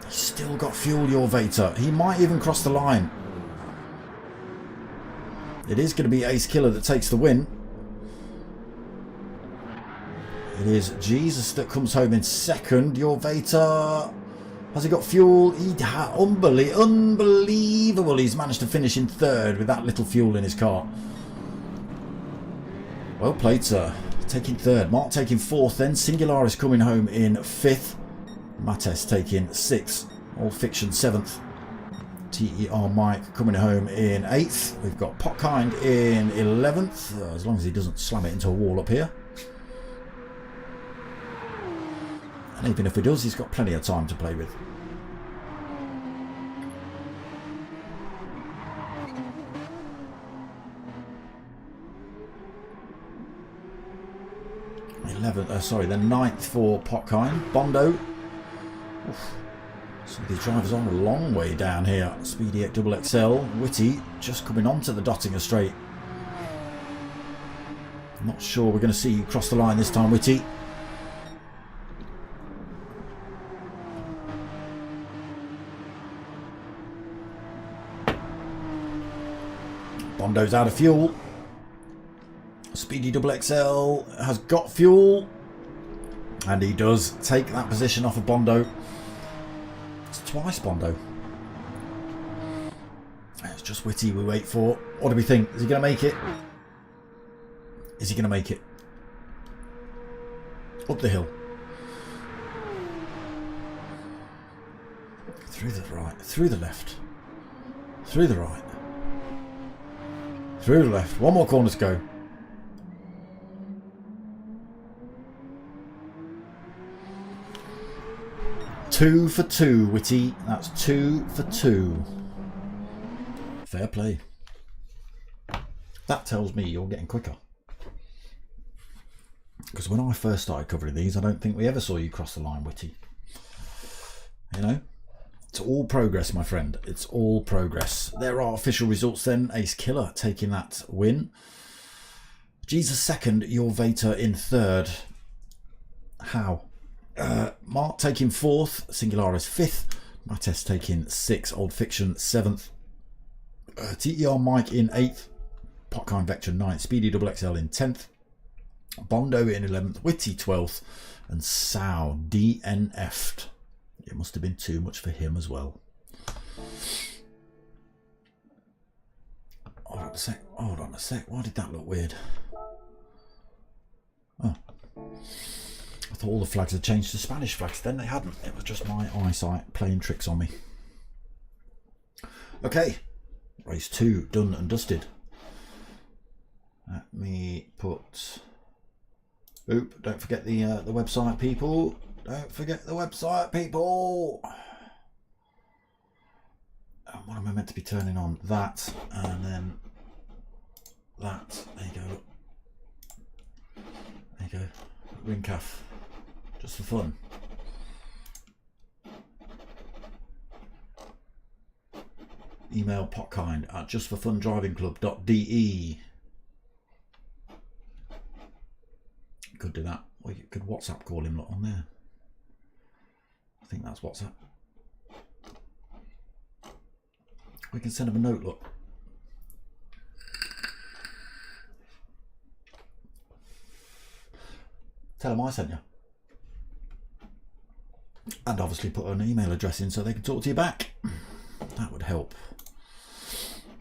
He's still got fuel, Your Vater. He might even cross the line. It is going to be Ace Killer that takes the win. It is Jesus that comes home in second. Your Vater, has he got fuel? Unbelievable. He's managed to finish in third with that little fuel in his car. Well played, sir. Taking third. Mart taking fourth then. Singularis coming home in fifth. Mattes taking sixth. Old Fiction seventh. TER Mike coming home in eighth. We've got Potkind in 11th. As long as he doesn't slam it into a wall up here. And even if he does, he's got plenty of time to play with. Then 9th for Potkind. Bondo. Oof. So these drivers are a long way down here. Speedy XXL. Whitty just coming onto the Dottinger Straight. I'm not sure we're going to see you cross the line this time, Whitty. Bondo's out of fuel. Speedy XXL has got fuel. And he does take that position off of Bondo. It's twice Bondo. It's just Whitty we wait for. What do we think? Is he going to make it? Is he going to make it? Up the hill. Through the right. Through the left. Through the right. Through the left. One more corner to go. Two for two, Whitty. That's 2 for 2. Fair play. That tells me you're getting quicker. Because when I first started covering these, I don't think we ever saw you cross the line, Whitty. You know? It's all progress, my friend. It's all progress. There are official results then. Ace Killer taking that win. Jesus second. Your Vater in third. How? Mart taking fourth. Singularis fifth. Mattes taking sixth. Old Fiction seventh. TER Mike in eighth. Potkind Vector ninth. Speedy XXL in 10th. Bondo in 11th. Whitty 12th. And Sao DNF'd. It must have been too much for him as well. Hold on a sec. Hold on a sec. Why did that look weird? Oh. I thought all the flags had changed to Spanish flags. Then they hadn't. It was just my eyesight playing tricks on me. Okay, race 2 done and dusted. Let me put. Oop! Don't forget the website, people. Don't forget the website, people. What am I meant to be turning on? That, and then that. There you go. There you go. Rincaf. Just for fun. Email potkind@justforfundrivingclub.de. You could do that. Or you could WhatsApp call him, look, on there. I think that's WhatsApp. We can send him a note, look. Tell him I sent you. And obviously put an email address in so they can talk to you back. That would help.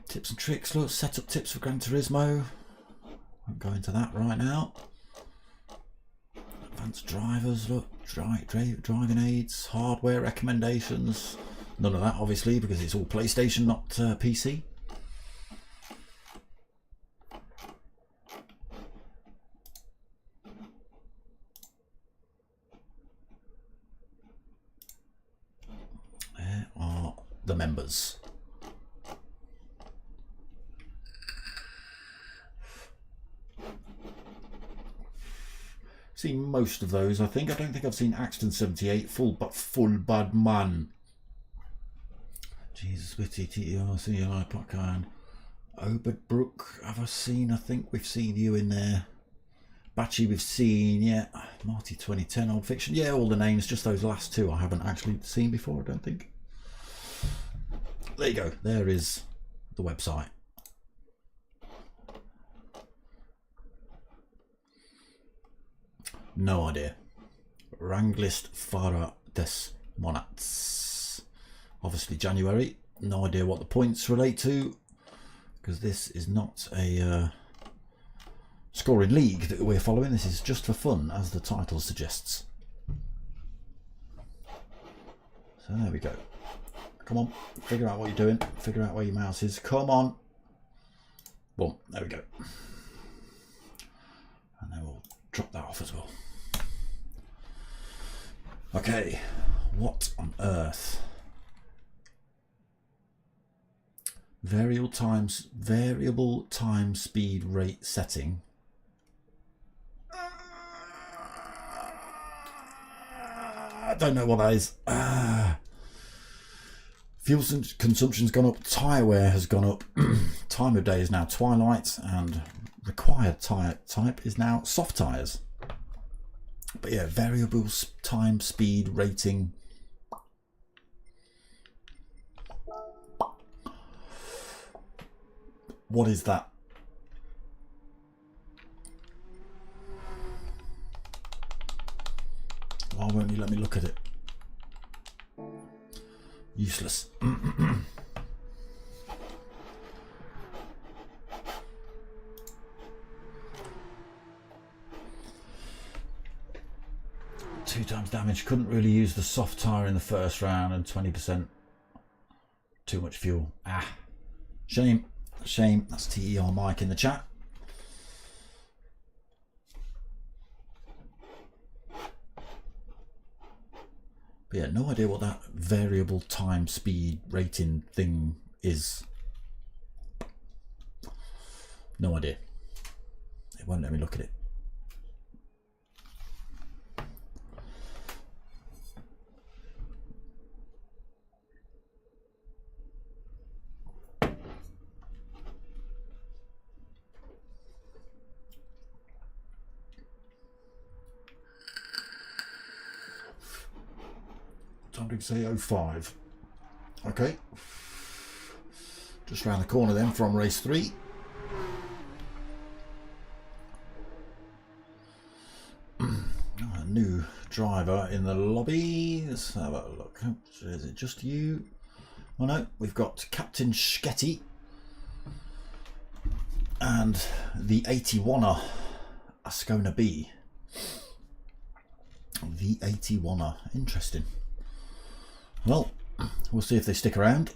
Tips and tricks, look, setup tips for Gran Turismo. Won't go into that right now. Advanced drivers, look, driving aids, hardware recommendations. None of that, obviously, because it's all PlayStation, not PC. There are the members. Seen most of those, I think. I don't think I've seen Axton 78, full bad man. Jesus, Witty, TTR, CLI, Potkind. Oberbrook, have I seen? I think we've seen you in there. Batchy, we've seen, yeah. Marty 2010, Old Fiction. Yeah, all the names, just those last two I haven't actually seen before, I don't think. There you go. There is the website. No idea. Ranglist Fara des Monats. Obviously January. No idea what the points relate to, because this is not a scoring league that we're following. This is just for fun, as the title suggests. So there we go. Come on, figure out what you're doing. Figure out where your mouse is. Come on. Boom, there we go. And then we'll drop that off as well. Okay, what on earth? Variable time speed rate setting. I don't know what that is. Fuel consumption's gone up, tyre wear has gone up, time of day is now twilight, and required tyre type is now soft tyres. But yeah, variable time speed rating. What is that? Why won't you let me look at it? Useless. 2 times damage. Couldn't really use the soft tyre in the first round, and 20% too much fuel. Ah, shame. Shame. That's TER Mike in the chat. But yeah, no idea what that variable time speed rating thing is. No idea. It won't let me look at it. Say 05. Okay, just round the corner then from race 3. A new driver in the lobby. Let's have a look. Is it just you? Oh no, we've got Captain Schgetty and the 81er Ascona B. V81er. Interesting. Well, we'll see if they stick around.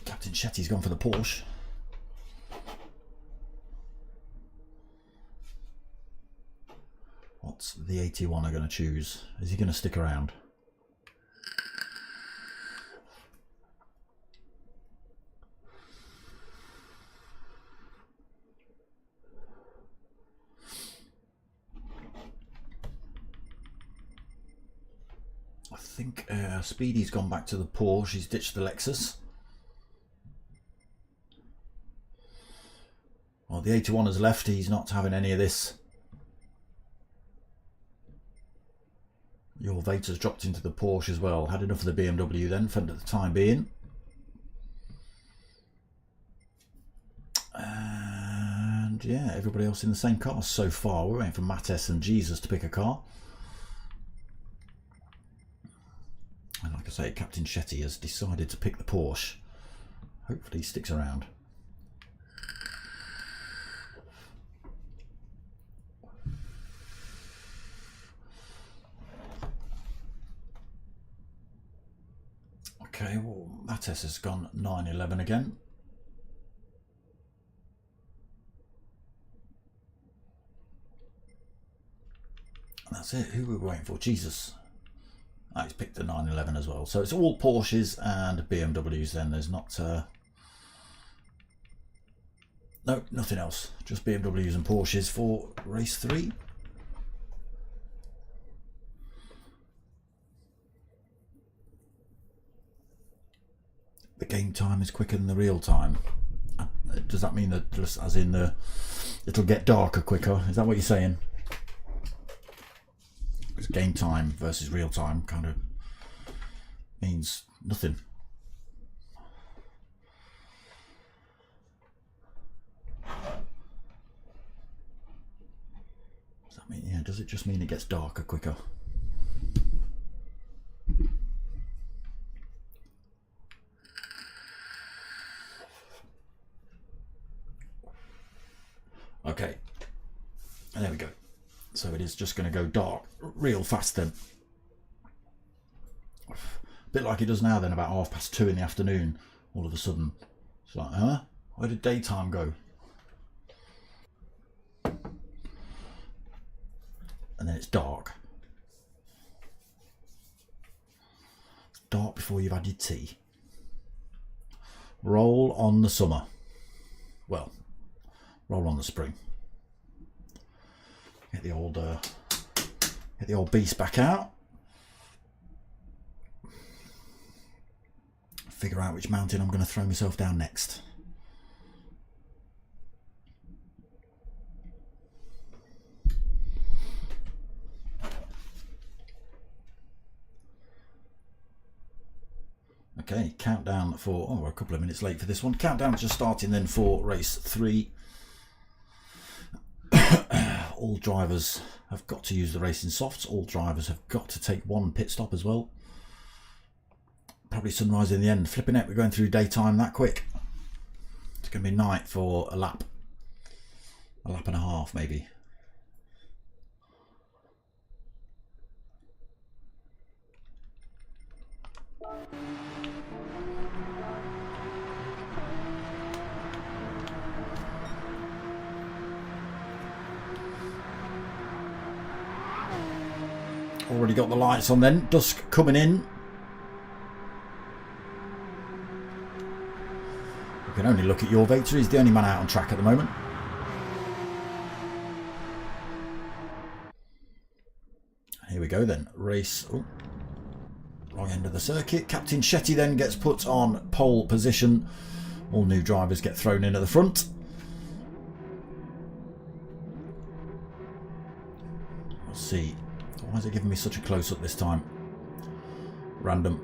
Captain Shetty's gone for the Porsche. What's the 81er going to choose? Is he going to stick around? I think Speedy's gone back to the Porsche. He's ditched the Lexus. Well, the 81 has left. He's not having any of this. Your Vator's dropped into the Porsche as well. Had enough of the BMW then for the time being. And yeah, everybody else in the same car so far. We're waiting for Mattes and Jesus to pick a car. And like I say, Captain Shetty has decided to pick the Porsche. Hopefully he sticks around. Okay, well, Mattes has gone 911 again. And that's it. Who were we waiting for? Jesus. Oh, he's picked the 911 as well. So it's all Porsches and BMWs then. There's not... no, nothing else. Just BMWs and Porsches for race 3. The game time is quicker than the real time. Does that mean that just as in it'll get darker quicker? Is that what you're saying? Because game time versus real time kind of means nothing. Does that mean, yeah, does it just mean it gets darker quicker? Okay, and there we go. So it is just going to go dark real fast then. A bit like it does now then, about 2:30 in the afternoon. All of a sudden, it's like, huh? Where did daytime go? And then it's dark. It's dark before you've had your tea. Roll on the summer. Well, roll on the spring. Get the old beast back out. Figure out which mountain I'm going to throw myself down next. Okay, countdown for, oh, we're a couple of minutes late for this one. Countdown just starting then for race 3. All drivers have got to use the racing softs. All drivers have got to take one pit stop as well. Probably sunrise in the end. Flipping it, we're going through daytime that quick. It's going to be night for a lap. A lap and a half maybe. Already got the lights on then. Dusk coming in. You can only look at your Vator. He's the only man out on track at the moment. Here we go then. Race. Oh, wrong end of the circuit. Captain Shetty then gets put on pole position. All new drivers get thrown in at the front. We'll see. Why is it giving me such a close-up this time? Random.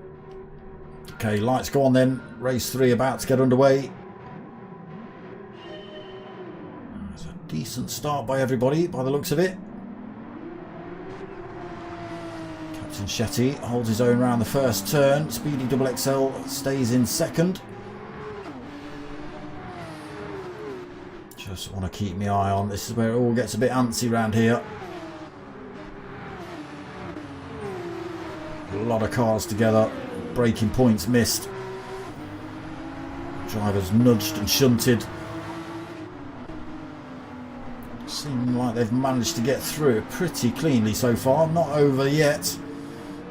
Okay, lights go on then. Race 3 about to get underway. It's a decent start by everybody, by the looks of it. Captain Shetty holds his own around the first turn. Speedy XXL stays in second. Just want to keep my eye on. This is where it all gets a bit antsy around here. A lot of cars together. Braking points missed. Drivers nudged and shunted. Seem like they've managed to get through it pretty cleanly so far. Not over yet.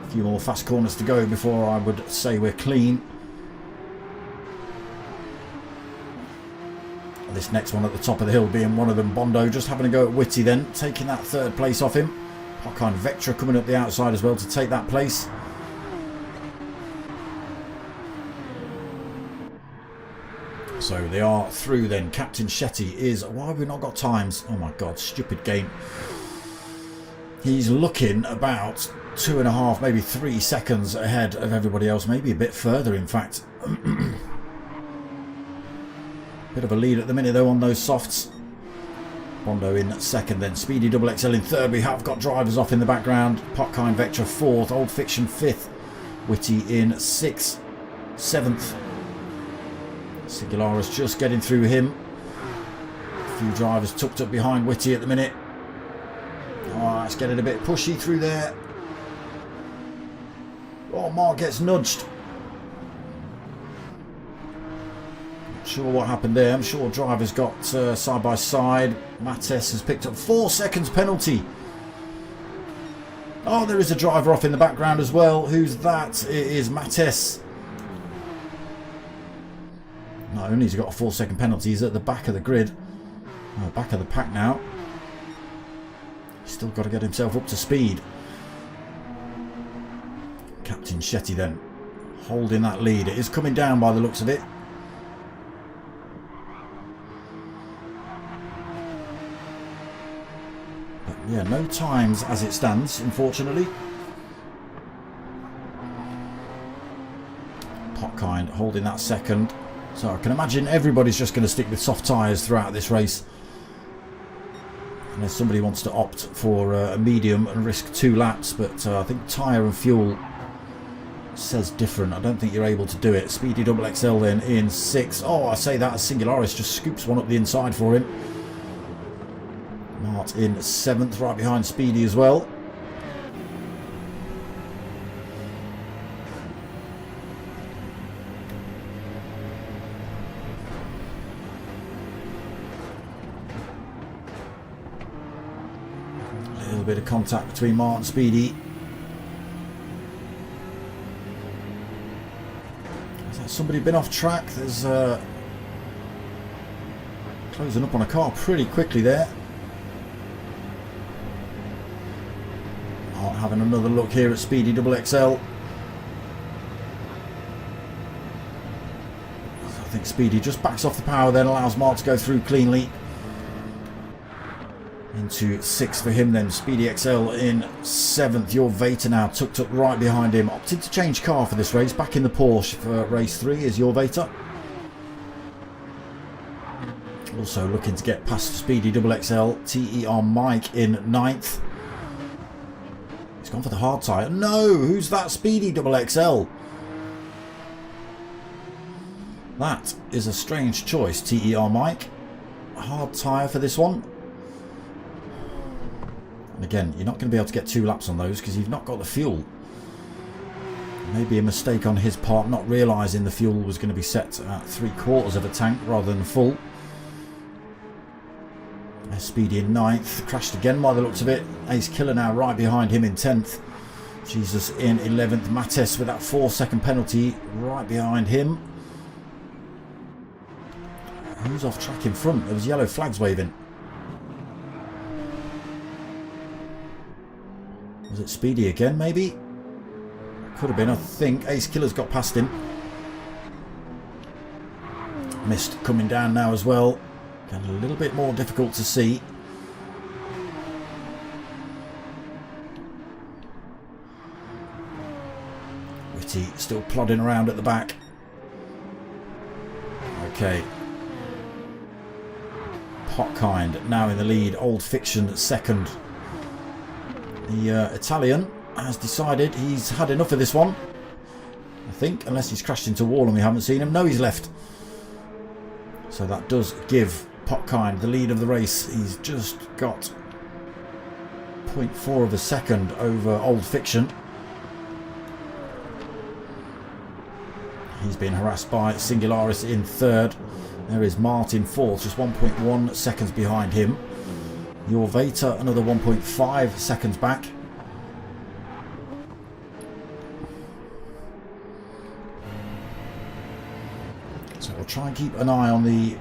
A few more fast corners to go before I would say we're clean. This next one at the top of the hill being one of them. Bondo just having a go at Whitty then, taking that third place off him. Kind of Vectra coming up the outside as well to take that place. So they are through then. Captain Shetty is... Why have we not got times? Oh my god, stupid game. He's looking about 2.5, maybe 3 seconds ahead of everybody else. Maybe a bit further, in fact. Bit of a lead at the minute though on those softs. Bondo in second, then Speedy Double XL in third. We have got drivers off in the background. Potkind Vectra fourth, Old Fiction fifth, Whitty in sixth, seventh. Singularis just getting through him. A few drivers tucked up behind Whitty at the minute. Oh, it's getting a bit pushy through there. Oh, Mark gets nudged. Sure what happened there. I'm sure drivers got side by side. Mattes has picked up 4 seconds penalty. Oh, there is a driver off in the background as well. Who's that? It is Mattes. Not only has he got a 4-second penalty, he's at the back of the grid. Oh, back of the pack now. He's still got to get himself up to speed. Captain Shetty then holding that lead. It is coming down by the looks of it. Yeah, no times as it stands, unfortunately. Potkind holding that second. So I can imagine everybody's just going to stick with soft tyres throughout this race. Unless somebody wants to opt for a medium and risk 2 laps. But I think tyre and fuel says different. I don't think you're able to do it. Speedy Double XL then in 6th. Oh, I say that as Singularis just scoops one up the inside for him. Mart in 7th, right behind Speedy as well. A little bit of contact between Mart and Speedy. Has that somebody been off track? There's closing up on a car pretty quickly there. Having another look here at Speedy Double XL. I think Speedy just backs off the power, then allows Mark to go through cleanly. Into 6th for him then. Speedy XL in 7th. Your Vater now tucked up right behind him. Opted to change car for this race. Back in the Porsche for race 3 is Your Vater. Also looking to get past Speedy Double XL. TER Mike in 9th. He's gone for the hard tyre. No! Who's that Speedy Double XL? That is a strange choice, TER Mike. Hard tyre for this one. And again, you're not going to be able to get 2 laps on those because you've not got the fuel. Maybe a mistake on his part, not realising the fuel was going to be set at 3/4 of a tank rather than full. Speedy in 9th, crashed again by the looks of it. Ace Killer now right behind him in 10th. Jesus in 11th. Mattes with that 4-second penalty right behind him. Who's off track in front? There was yellow flags waving. Was it Speedy again maybe? Could have been, I think. Ace Killer's got past him. Mist coming down now as well. Getting a little bit more difficult to see. Whitty still plodding around at the back. Okay. Potkind now in the lead. Old Fiction 2nd. The Italian has decided he's had enough of this one. I think, unless he's crashed into a wall and we haven't seen him. No, he's left. So that does give Potkind, the lead of the race. He's just got 0.4 of a second over Old Fiction. He's been harassed by Singularis in third. There is Martin fourth, just 1.1 seconds behind him. Your Vater another 1.5 seconds back. So we'll try and keep an eye on the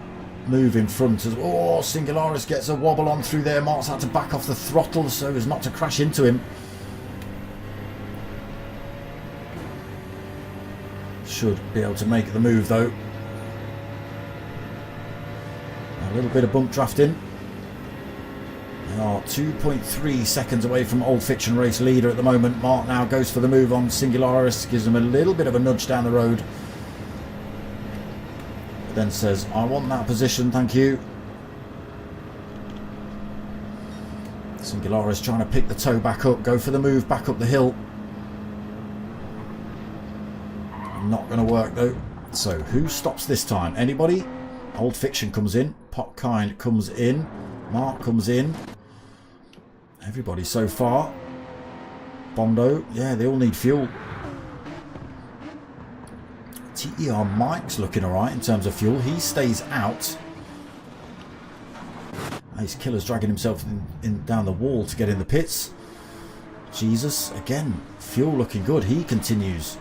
move in front as well. Oh, Singularis gets a wobble on through there. Mark's had to back off the throttle so as not to crash into him. Should be able to make the move though. A little bit of bump drafting. They are 2.3 seconds away from Old Fiction race leader at the moment. Mark now goes for the move on Singularis, gives him a little bit of a nudge down the road. Then says, I want that position, thank you. Singularis trying to pick the toe back up, go for the move back up the hill. Not going to work though. So who stops this time? Anybody? Old Fiction comes in. Potkind comes in. Mark comes in. Everybody so far. Bondo. Yeah, they all need fuel. TER Mike's looking alright in terms of fuel. He stays out. Ace Killer's dragging himself in down the wall to get in the pits. Jesus, again, fuel looking good. He continues.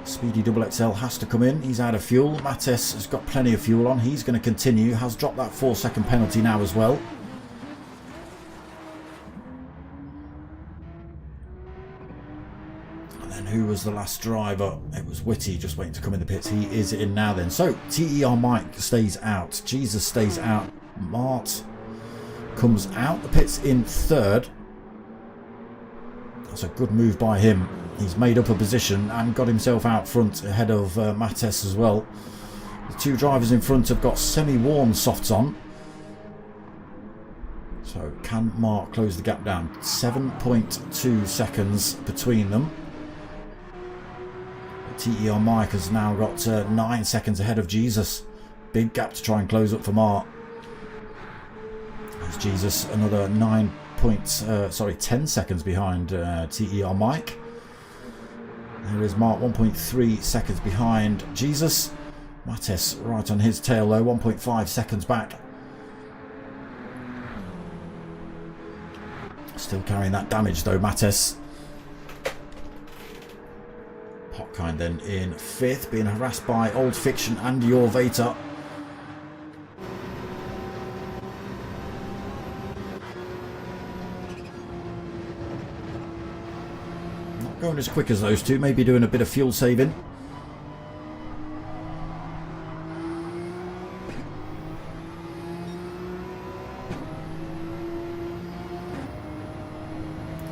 Speedy Double XL has to come in. He's out of fuel. Mattes has got plenty of fuel on. He's going to continue. Has dropped that 4-second penalty now as well. And then who was the last driver? It was Whitty, just waiting to come in the pits. He is in now then. So TER Mike stays out. Jesus stays out. Mart comes out the pits in third. That's a good move by him. He's made up a position and got himself out front ahead of Mattes as well. The two drivers in front have got semi-worn softs on. So can Mark close the gap down? 7.2 seconds between them. TER Mike has now got 9 seconds ahead of Jesus. Big gap to try and close up for Mark. There's Jesus another 10 seconds behind TER Mike. There is Mark 1.3 seconds behind Jesus. Mattes right on his tail though, 1.5 seconds back. Still carrying that damage though, Mattes. Potkind then in fifth, being harassed by Old Fiction and Your Vater. Going as quick as those two, maybe doing a bit of fuel saving.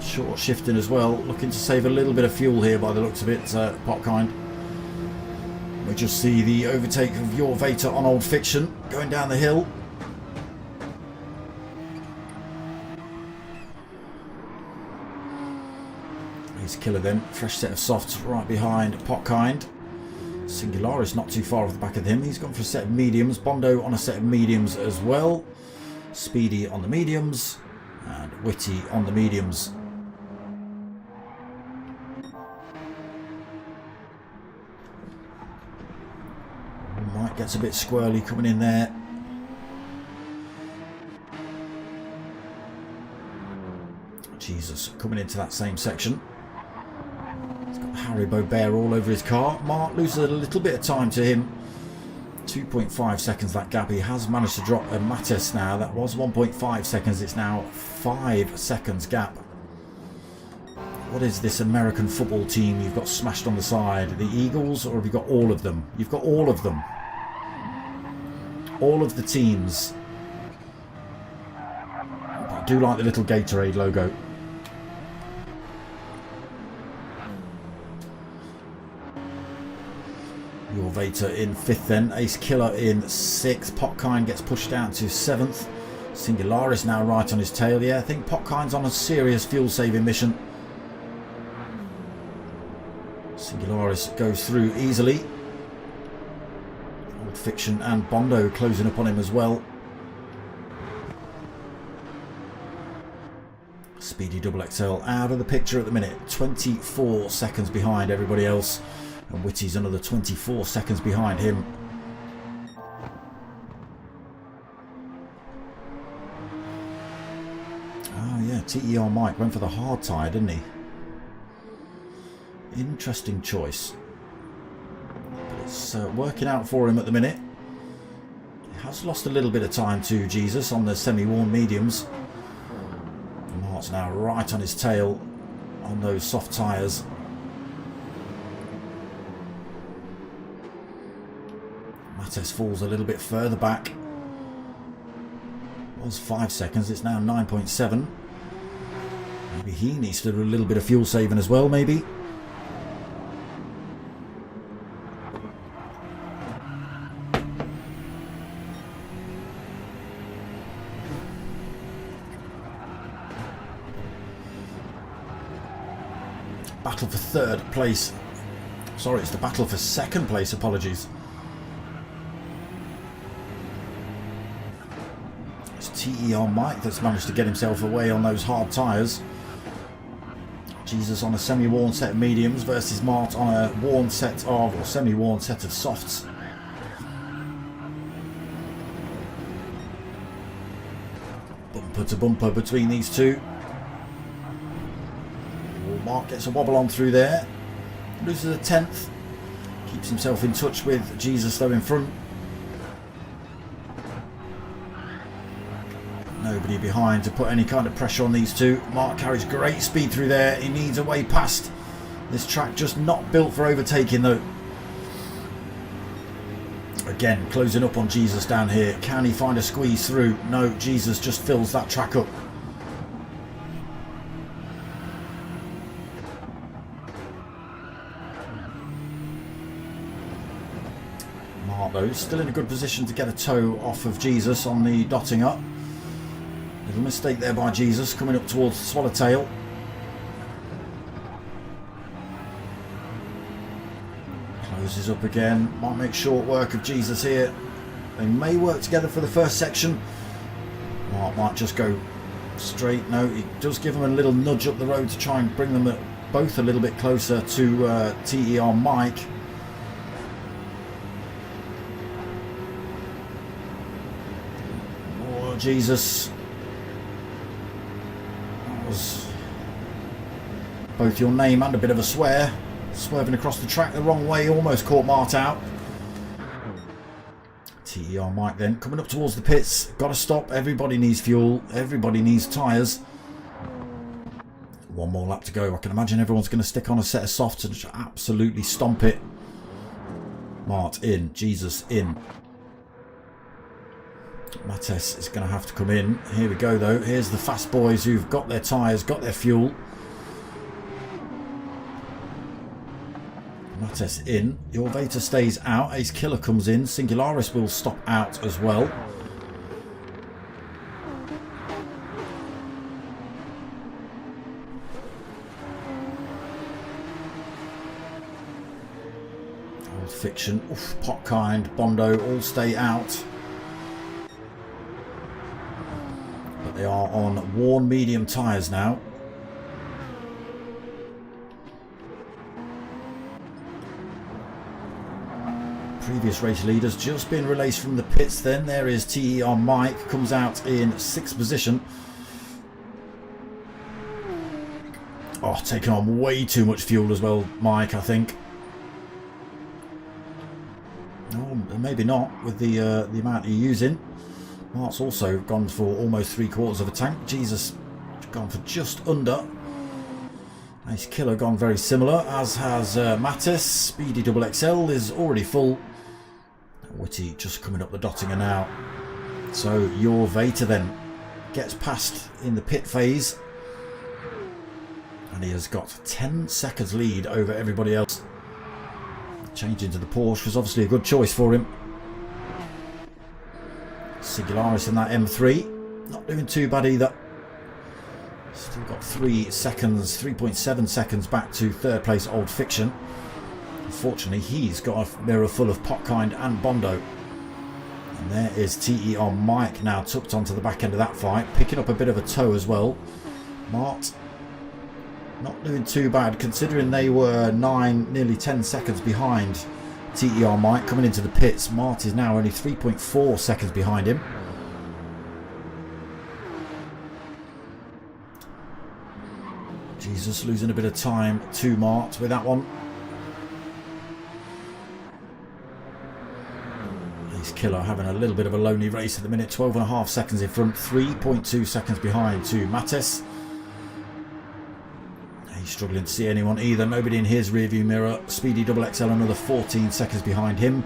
Short shifting as well, looking to save a little bit of fuel here by the looks of it, Potkind. We just see the overtake of Your Vater on Old Fiction going down the hill. Killer then, fresh set of softs right behind Potkind. Singularis not too far off the back of him. He's gone for a set of mediums. Bondo on a set of mediums as well. Speedy on the mediums and Whitty on the mediums. Mike gets a bit squirrely coming in there. Jesus, coming into that same section. Haribo Bear all over his car. Mark loses a little bit of time to him. 2.5 seconds that gap. He has managed to drop a Mattes now. That was 1.5 seconds. It's now 5 seconds gap. What is this American football team you've got smashed on the side? The Eagles, or have you got all of them? You've got all of them. All of the teams. I do like the little Gatorade logo. Your Vater in fifth then. Ace Killer in sixth. Potkind gets pushed down to seventh. Singularis now right on his tail. Yeah, I think Potkind's on a serious fuel saving mission. Singularis goes through easily. Old Fiction and Bondo closing up on him as well. Speedy Double XL out of the picture at the minute. 24 seconds behind everybody else. And Whitty's another 24 seconds behind him. Oh yeah, TER Mike went for the hard tyre, didn't he? Interesting choice. But it's working out for him at the minute. He has lost a little bit of time to Jesus on the semi-worn mediums. Mark's now right on his tail on those soft tyres. Mattes falls a little bit further back. It was 5 seconds, it's now 9.7. Maybe he needs to do a little bit of fuel saving as well, maybe. Battle for third place. Sorry, it's the battle for second place, apologies. It's TER Mike that's managed to get himself away on those hard tyres. Jesus on a semi-worn set of mediums versus Mart on a worn set of, or semi-worn set of softs. Bumper to bumper between these two. Mark gets a wobble on through there, loses a tenth, keeps himself in touch with Jesus though in front. Nobody behind to put any kind of pressure on these two. Mark carries great speed through there. He needs a way past. This track just not built for overtaking though. Again, closing up on Jesus down here. Can he find a squeeze through? No, Jesus just fills that track up. Though, still in a good position to get a toe off of Jesus on the dotting up. Little mistake there by Jesus coming up towards Swallowtail. Closes up again. Might make short work of Jesus here. They may work together for the first section. Mark might just go straight. No, he does give them a little nudge up the road to try and bring them both a little bit closer to TER Mike. Jesus, that was both your name and a bit of a swear. Swerving across the track the wrong way, almost caught Mart out. TER Mike then coming up towards the pits. Got to stop. Everybody needs fuel. Everybody needs tyres. One more lap to go. I can imagine everyone's going to stick on a set of softs and just absolutely stomp it. Mart in. Jesus in. Mattes is going to have to come in. Here we go though. Here's the fast boys who've got their tyres, got their fuel. Mattes in. Your Vator stays out. Ace Killer comes in. Singularis will stop out as well. Old Fiction, oof, Potkind, Bondo all stay out. They are on worn medium tyres now. Previous race leaders just been released from the pits then. There is TER Mike, comes out in 6th position. Oh, taking on way too much fuel as well, Mike, I think. No, maybe not with the amount you're using. Mark's also gone for almost 3/4 of a tank. Jesus gone for just under. Ace Killer gone very similar, as has Mattes. Speedy Double XL is already full. Whitty just coming up the dottinger now. So your Vator then gets past in the pit phase. And he has got 10 seconds lead over everybody else. Changing to the Porsche was obviously a good choice for him. Singularis in that M3, not doing too bad either. Still got 3 seconds, 3.7 seconds back to third place Old Fiction. Unfortunately, he's got a mirror full of Potkind and Bondo. And there is TER Mike now tucked onto the back end of that fight, picking up a bit of a toe as well. Mart not doing too bad considering they were 9, nearly 10 seconds behind TER Mike coming into the pits. Mart is now only 3.4 seconds behind him. Jesus losing a bit of time to Mart with that one. He's Killer having a little bit of a lonely race at the minute. 12.5 seconds in front, 3.2 seconds behind to Mattes. He's struggling to see anyone either. Nobody in his rearview mirror. Speedy XXL another 14 seconds behind him.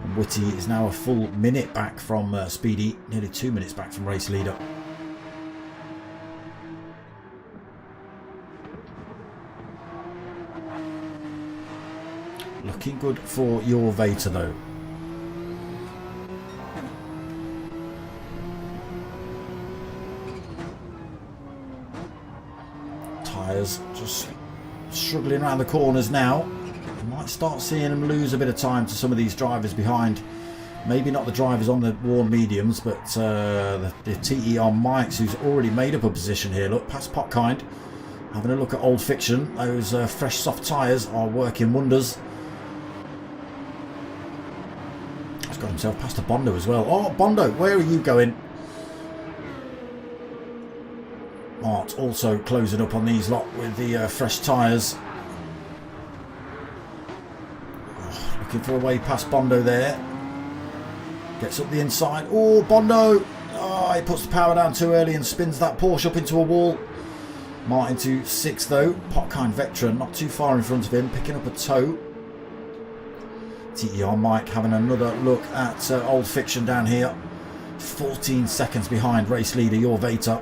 And Whitty is now a full minute back from Speedy. Nearly 2 minutes back from race leader. Looking good for your Vater though. Tyres just struggling around the corners now. You might start seeing them lose a bit of time to some of these drivers behind. Maybe not the drivers on the worn mediums, but the TER Mikes, who's already made up a position here. Look, past Potkind. Having a look at Old Fiction. Those fresh soft tyres are working wonders. He's got himself past a Bondo as well. Oh, Bondo, where are you going? Mart also closing up on these lot with the fresh tyres. Oh, looking for a way past Bondo there. Gets up the inside. Oh, Bondo! Oh, he puts the power down too early and spins that Porsche up into a wall. Mart into 6th though. Potkind Veteran not too far in front of him, picking up a toe. TER Mike having another look at Old Fiction down here. 14 seconds behind race leader Your Vater.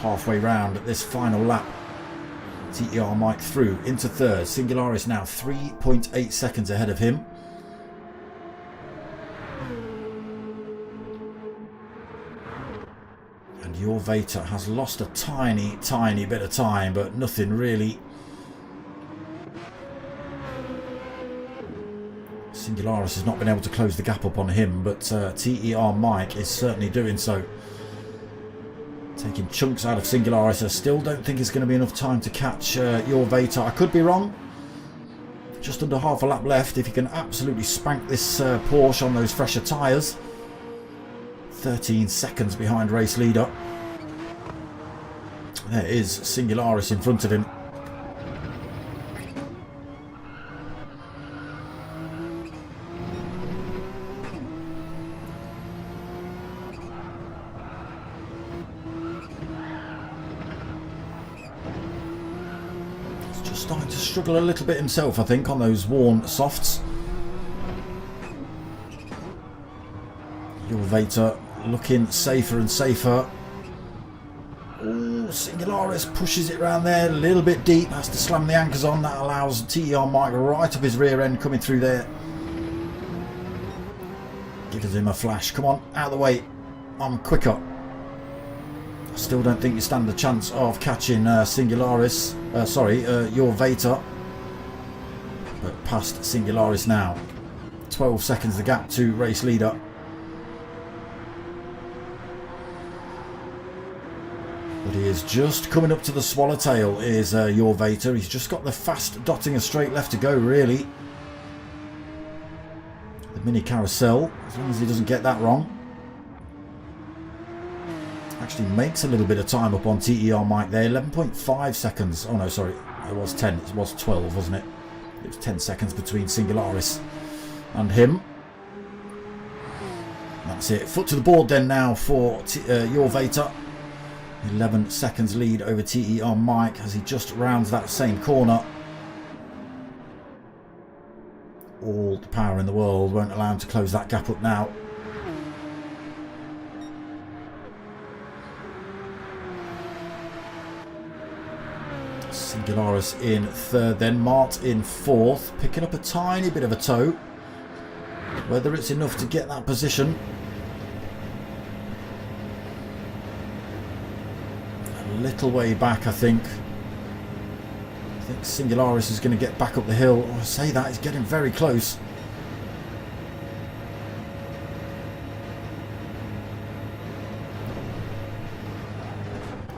Halfway round this final lap. TER Mike through into 3rd. Singularis now 3.8 seconds ahead of him. And Your Vater has lost a tiny bit of time, but nothing really. Singularis has not been able to close the gap up on him, but TER Mike is certainly doing so. Taking chunks out of Singularis. I still don't think it's going to be enough time to catch Your Vater. I could be wrong. Just under half a lap left. If you can absolutely spank this Porsche on those fresher tyres. 13 seconds behind race leader. There is Singularis in front of him. Starting to struggle a little bit himself, I think, on those worn softs. Your Vater looking safer and safer. Ooh, Singularis pushes it around there a little bit deep, has to slam the anchors on. That allows TER Mike right up his rear end coming through there. Gives him a flash. Come on, out of the way. I'm quicker. I still don't think you stand a chance of catching Singularis. Your Vater. But past Singularis now. 12 seconds the gap to race leader. But he is just coming up to the swallowtail is Your Vater. He's just got the fast dotting a straight left to go, really. The mini carousel, as long as he doesn't get that wrong. Actually makes a little bit of time up on TER Mike there. 11.5 seconds. Oh no, sorry. It was 10. It was 12, wasn't it? It was 10 seconds between Singularis and him. That's it. Foot to the board then now for Your Vater. 11 seconds lead over TER Mike as he just rounds that same corner. All the power in the world won't allow him to close that gap up now. Singularis in 3rd, then Mart in 4th, picking up a tiny bit of a toe. Whether it's enough to get that position. A little way back, I think. I think Singularis is going to get back up the hill. Oh, I say that, he's getting very close.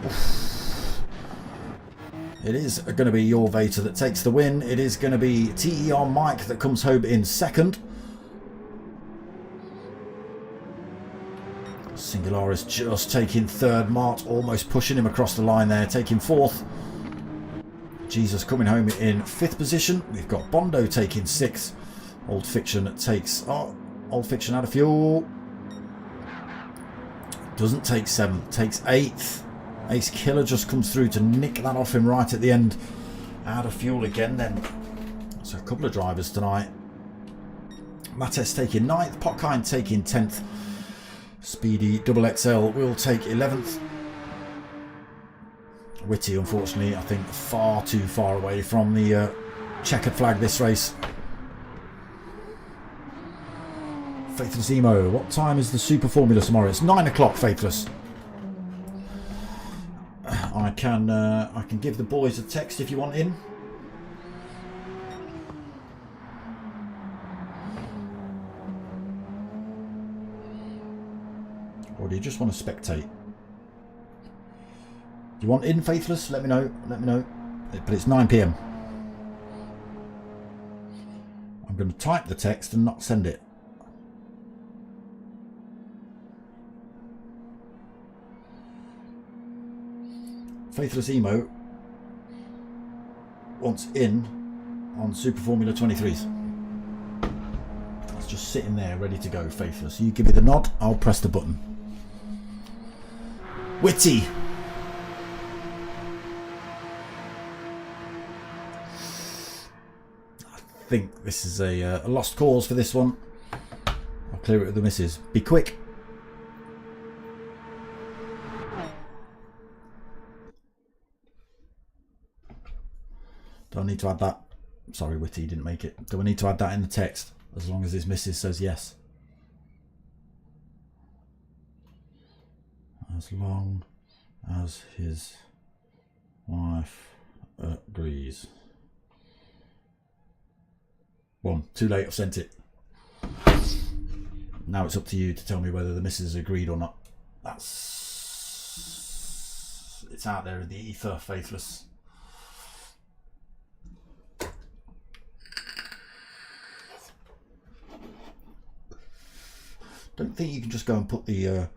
Oof. It is going to be your Vater that takes the win. It is going to be TER Mike that comes home in second. Singularis just taking third. Mart almost pushing him across the line there, taking fourth. Jesus coming home in fifth position. We've got Bondo taking sixth. Old Fiction takes... Oh, Old Fiction out of fuel. Doesn't take seventh, takes eighth. Ace Killer just comes through to nick that off him right at the end. Out of fuel again then. So a couple of drivers tonight. Mattes taking 9th, Potkind taking 10th. Speedy Double XL will take 11th. Witty, unfortunately, I think far too far away from the checkered flag this race. Faithless Emo, what time is the Super Formula tomorrow? It's 9 o'clock, Faithless. I can give the boys a text if you want in. Or do you just want to spectate? Do you want in, Faithless? Let me know. Let me know. But it's 9 PM. I'm going to type the text and not send it. Faithless Emo wants in on Super Formula 23s. It's just sitting there ready to go, Faithless. You give me the nod, I'll press the button. Witty! I think this is a lost cause for this one. I'll clear it with the missus. Be quick. Do I need to add that? Sorry, Witty didn't make it. Do I need to add that in the text? As long as his missus says yes. As long as his wife agrees. One, too late, I've sent it. Now it's up to you to tell me whether the missus agreed or not. It's out there in the ether, Faithless. Don't think you can just go and put the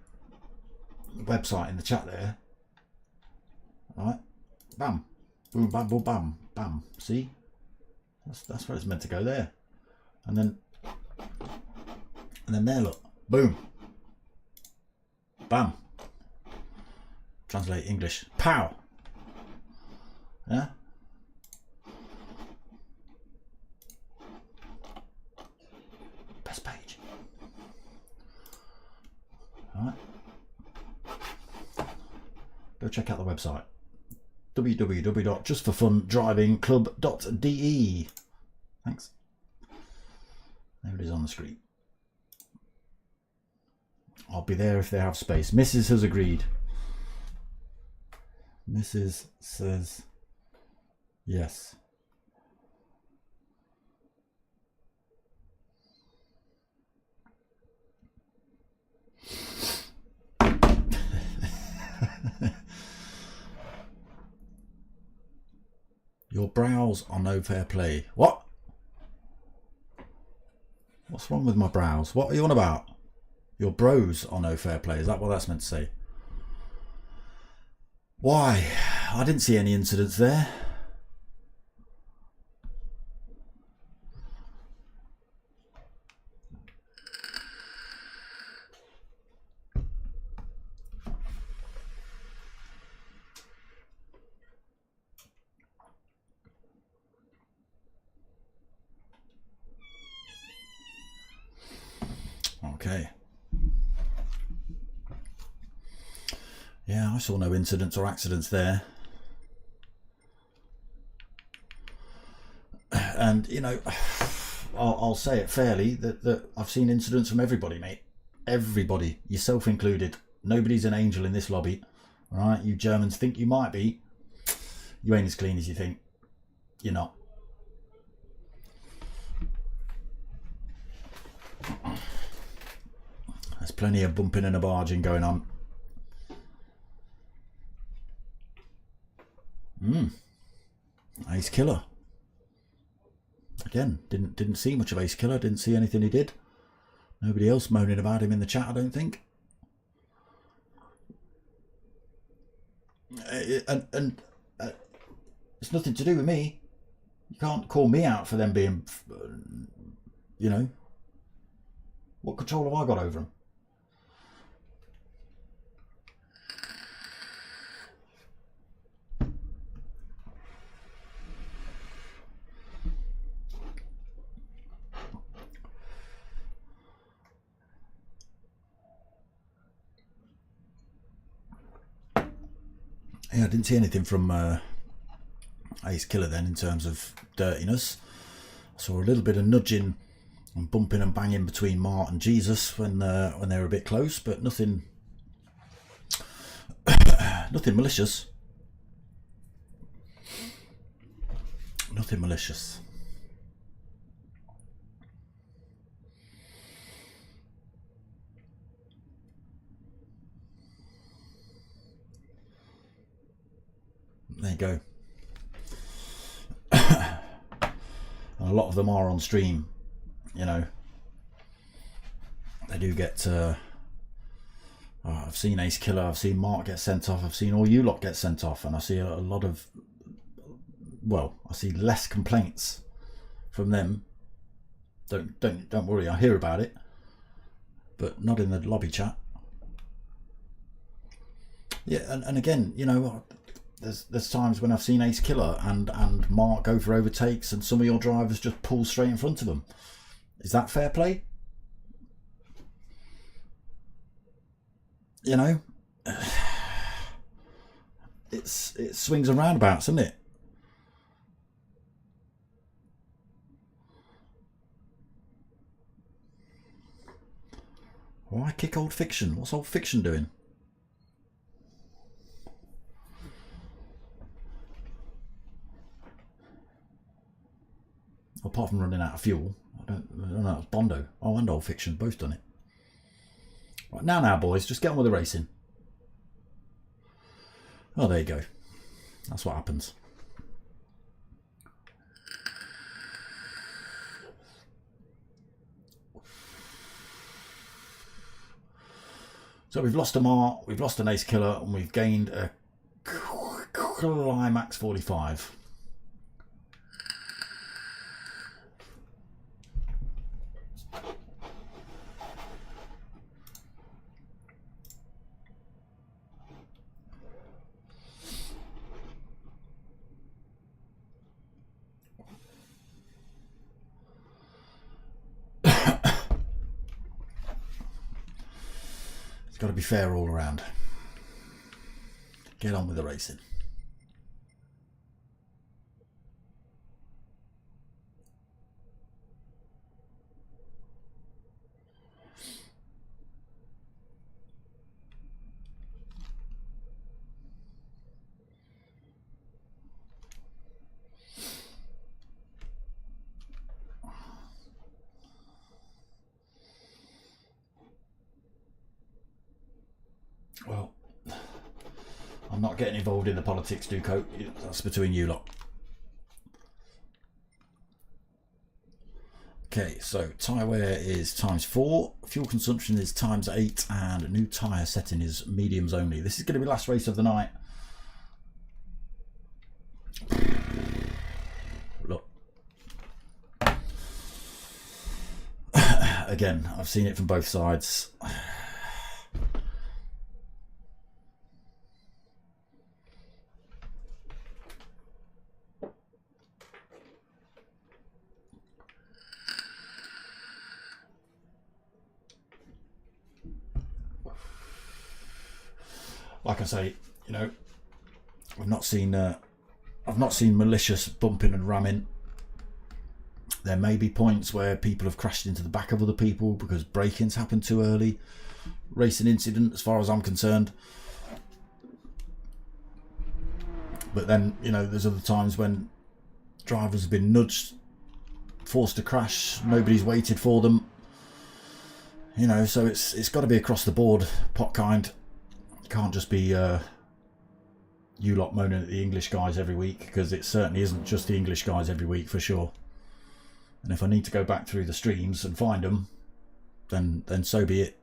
website in the chat there. Right, bam, boom, bam, boom, bam, bam. See, that's where it's meant to go there, and then there, look, boom, bam. Translate English. Pow. Yeah. Best page. Alright. Go check out the website. www.justforfundrivingclub.de. Thanks. There it is on the screen. I'll be there if they have space. Mrs. has agreed. Mrs. says yes. Your brows are no fair play. What? What's wrong with my brows? What are you on about? Your bros are no fair play. Is that what that's meant to say? Why? I didn't see any incidents there. Okay. Yeah, I saw no incidents or accidents there. And, you know, I'll say it fairly, that I've seen incidents from everybody, mate. Everybody, yourself included. Nobody's an angel in this lobby. All right, you Germans think you might be. You ain't as clean as you think. You're not. There's plenty of bumping and a barging going on. Ace Killer. Again, didn't see much of Ace Killer. Didn't see anything he did. Nobody else moaning about him in the chat, I don't think. And it's nothing to do with me. You can't call me out for them being, you know. What control have I got over them? Yeah, I didn't see anything from Ace Killer then in terms of dirtiness. I saw a little bit of nudging and bumping and banging between Mart and Jesus when they were a bit close, but nothing nothing malicious. Nothing malicious. There you go. And a lot of them are on stream, you know. They do get I've seen Ace Killer, I've seen Mark get sent off, I've seen all you lot get sent off, and I see a lot of, well, I see less complaints from them. Don't worry, I hear about it, but not in the lobby chat. Yeah, and again, you know, there's times when I've seen Ace Killer and Mark go for overtakes and some of your drivers just pull straight in front of them. Is that fair play? You know, it swings and roundabouts, isn't it? Why kick Old Fiction? What's Old Fiction doing? Apart from running out of fuel, I don't know. It's Bondo. Oh, and Old Fiction, both done it. Right, now, boys, just get on with the racing. Oh, there you go. That's what happens. So we've lost a Mart, we've lost an Ace Killer, and we've gained a Climax 45. Got to be fair all around. Get on with the racing. Well, I'm not getting involved in the politics, Duco. That's between you lot. Okay, so tyre wear is ×4, fuel consumption is ×8, and a new tyre setting is mediums only. This is going to be last race of the night. Look. Again, I've seen it from both sides. Like I say, you know, I've not seen malicious bumping and ramming. There may be points where people have crashed into the back of other people because break-ins happened too early. Racing incident, as far as I'm concerned. But then, you know, there's other times when drivers have been nudged, forced to crash, nobody's waited for them. You know, so it's got to be across the board, pot kind. Can't just be you lot moaning at the English guys every week, because it certainly isn't just the English guys every week for sure. And if I need to go back through the streams and find them, then so be it.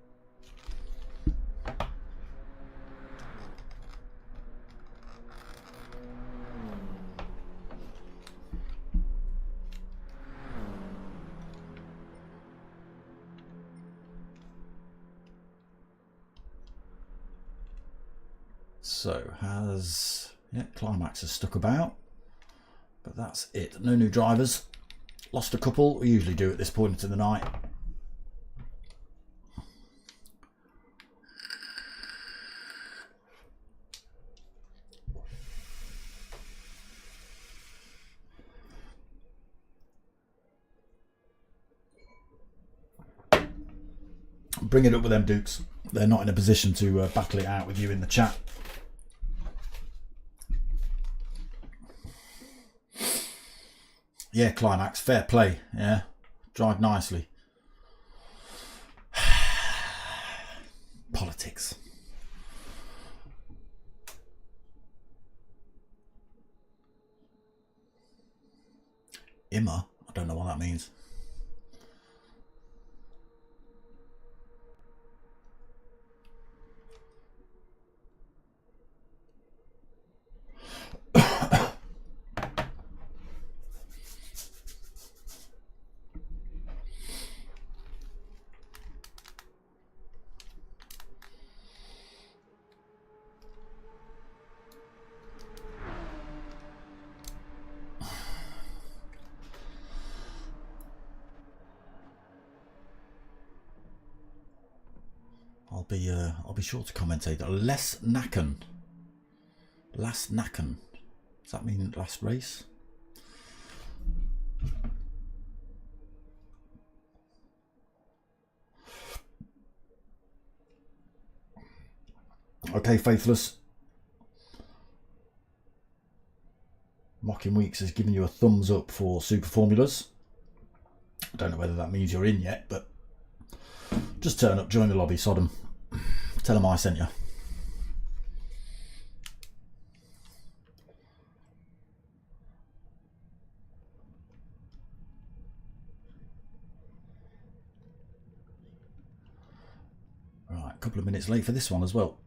So Climax has stuck about, but that's it. No new drivers. Lost a couple. We usually do at this point in the night. Bring it up with them Dukes. They're not in a position to battle it out with you in the chat. Yeah, Climax, fair play. Yeah, drive nicely. Politics. Imma? I don't know what that means. I'll be sure to commentate. Less Nacken. Last Nacken. Does that mean last race? Okay, Faithless. Mocking Weeks has given you a thumbs up for Super Formulas. I don't know whether that means you're in yet, but just turn up, join the lobby, Sodom. Tell them I sent you. Right, a couple of minutes late for this one as well.